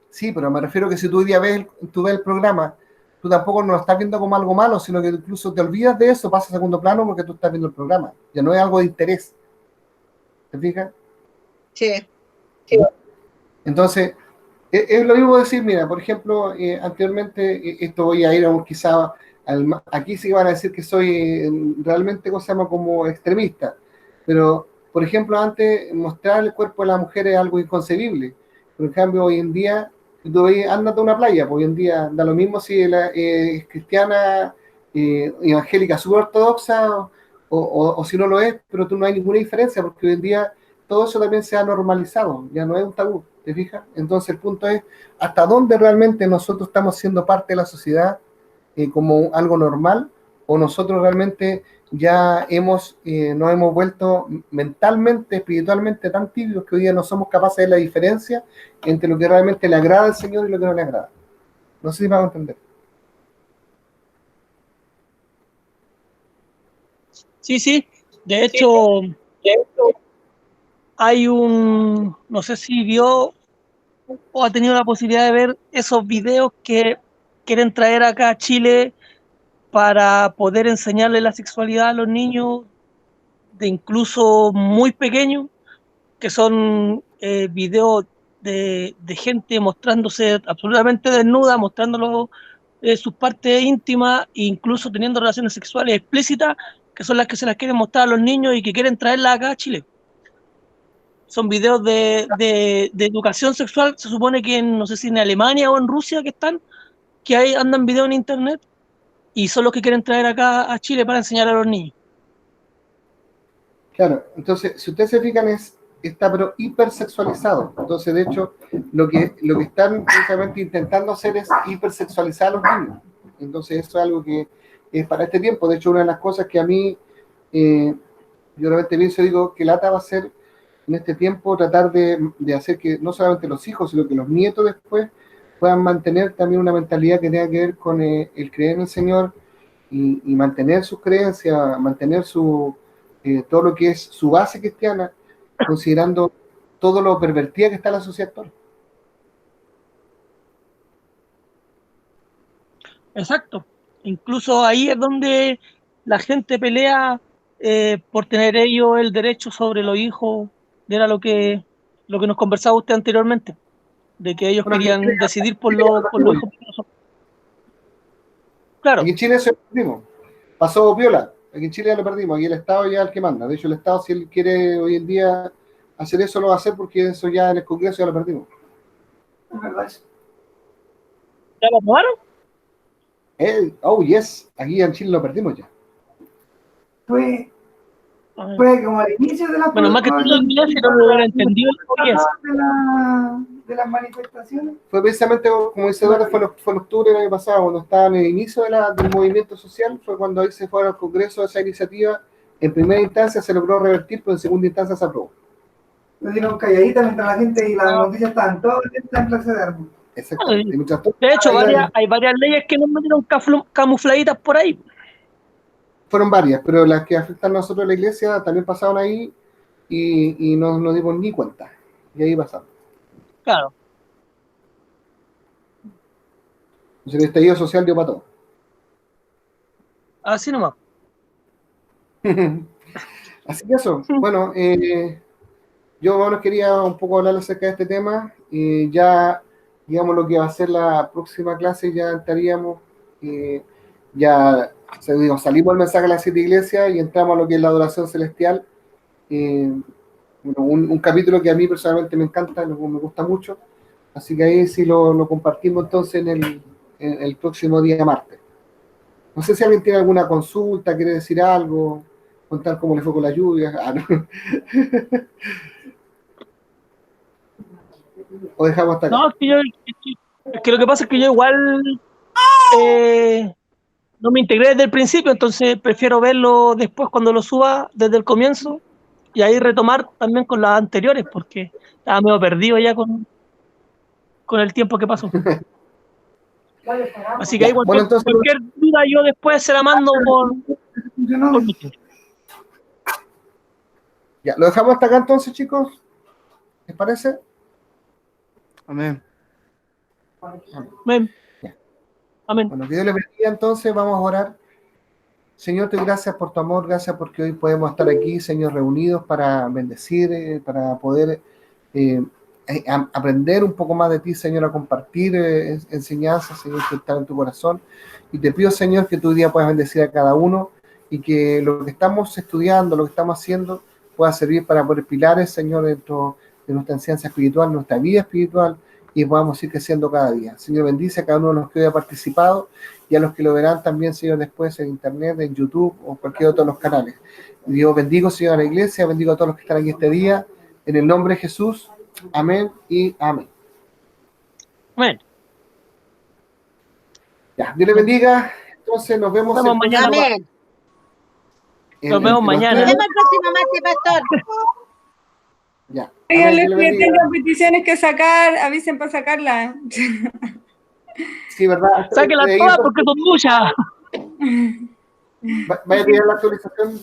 Sí, pero me refiero que si tú hoy día tú ves el programa, tú tampoco no lo estás viendo como algo malo, sino que incluso te olvidas de eso, pasa a segundo plano porque tú estás viendo el programa. Ya no es algo de interés. ¿Te fijas? Sí. Entonces, es lo mismo decir, mira, por ejemplo, anteriormente, esto voy a ir quizá, aquí sí van a decir que soy realmente, ¿cómo se llama?, como extremista, pero, por ejemplo, antes mostrar el cuerpo de la mujer es algo inconcebible, por ejemplo, hoy en día, tú ves, ándate a una playa, pues hoy en día da lo mismo si es cristiana, evangélica, súper ortodoxa, o si no lo es, pero tú no hay ninguna diferencia, porque hoy en día todo eso también se ha normalizado, ya no es un tabú, ¿te fijas? Entonces el punto es, ¿hasta dónde realmente nosotros estamos siendo parte de la sociedad como algo normal? ¿O nosotros realmente ya nos hemos vuelto mentalmente, espiritualmente tan tibios que hoy día no somos capaces de ver la diferencia entre lo que realmente le agrada al Señor y lo que no le agrada? No sé si me van a entender. Sí, sí. De hecho, hay no sé si vio o ha tenido la posibilidad de ver esos videos que quieren traer acá a Chile para poder enseñarle la sexualidad a los niños de incluso muy pequeños, que son videos de gente mostrándose absolutamente desnuda, mostrándolo sus partes íntimas e incluso teniendo relaciones sexuales explícitas, que son las que se las quieren mostrar a los niños y que quieren traerlas acá a Chile. Son videos de educación sexual, se supone que no sé si en Alemania o en Rusia que ahí andan videos en internet y son los que quieren traer acá a Chile para enseñar a los niños. Claro, entonces, si ustedes se fijan, está pero hipersexualizado. Entonces, de hecho, lo que están precisamente intentando hacer es hipersexualizar a los niños. Entonces, eso es algo que es para este tiempo. De hecho, una de las cosas que a mí, yo realmente pienso, digo, que lata va a ser en este tiempo tratar de hacer que no solamente los hijos, sino que los nietos después puedan mantener también una mentalidad que tenga que ver con el creer en el Señor y mantener sus creencias, mantener todo lo que es su base cristiana, considerando todo lo pervertida que está la sociedad actual. Exacto. Incluso ahí es donde la gente pelea por tener ellos el derecho sobre los hijos. Era lo que nos conversaba usted anteriormente, de que ellos Bueno, querían decidir por los hijos. Claro, aquí en Chile eso lo perdimos. Pasó viola. Aquí en Chile ya lo perdimos. Aquí el Estado ya es el que manda. De hecho, el Estado, si él quiere hoy en día hacer eso, lo va a hacer porque eso ya en el Congreso ya lo perdimos. Es verdad eso. ¿ya lo aprobaron? Oh, yes. Aquí en Chile lo perdimos ya. Fue como al inicio de la Bueno, más que todo en inglés, si no lo hubiera entendido, de las manifestaciones. Fue precisamente, como dice Eduardo, fue en octubre del año pasado, cuando estaba en el inicio del movimiento social, fue cuando ahí se fue al Congreso esa iniciativa. En primera instancia se logró revertir, pero en segunda instancia se aprobó. Lo dieron calladita mientras la gente y las noticias estaban todas en clase de árbol. Exactamente. De hecho, hay varias leyes que nos metieron camufladitas por ahí. Fueron varias, pero las que afectan a nosotros a la iglesia también pasaron ahí y no nos dimos ni cuenta. Y ahí pasaron. Claro. Entonces el estallido social dio para todo. Así nomás. Así que eso. Bueno, yo quería un poco hablar acerca de este tema. Ya, digamos, lo que va a ser la próxima clase, ya estaríamos, salimos del mensaje de las 7 iglesias y entramos a lo que es la adoración celestial. Bueno, un capítulo que a mí personalmente me encanta, me gusta mucho. Así que ahí sí lo compartimos entonces en el próximo día martes. No sé si alguien tiene alguna consulta, quiere decir algo, contar cómo le fue con la lluvia. No. O dejamos hasta acá. No, es que lo que pasa es que yo igual no me integré desde el principio, entonces prefiero verlo después cuando lo suba desde el comienzo y ahí retomar también con las anteriores, porque estaba medio perdido ya con el tiempo que pasó. Así que ahí Bueno, entonces, cualquier duda yo después se la mando por Twitter. Ya, lo dejamos hasta acá entonces, chicos. ¿Les parece? Amén. Amén. Ya. Amén. Bueno, que Dios les bendiga, entonces vamos a orar. Señor, te doy gracias por tu amor, gracias porque hoy podemos estar aquí, Señor, reunidos para bendecir, para poder aprender un poco más de ti, Señor, a compartir enseñanzas, Señor, que están en tu corazón. Y te pido, Señor, que tu día puedas bendecir a cada uno y que lo que estamos estudiando, lo que estamos haciendo, pueda servir para poner pilares, Señor, dentro de nuestra enseñanza espiritual, nuestra vida espiritual, y podamos ir creciendo cada día. Señor, bendice a cada uno de los que hoy ha participado y a los que lo verán también, Señor, después en internet, en YouTube o cualquier otro de los canales. Dios bendigo, Señor, a la iglesia, bendigo a todos los que están aquí este día, en el nombre de Jesús. Amén y amén. Amén. Ya, Dios le bendiga. Entonces nos vemos, Nos vemos mañana. Amén. Nos vemos mañana. Nos vemos el próximo martes, pastor. Ya. Oigan, Amén, los Dios le que bendiga. tengan peticiones que sacar, avisen para sacarlas. Sí, ¿verdad? Sáquenlas Ahí, todas porque son muchas. vaya a tirar la actualización.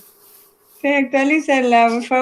Sí, actualícenla, por favor.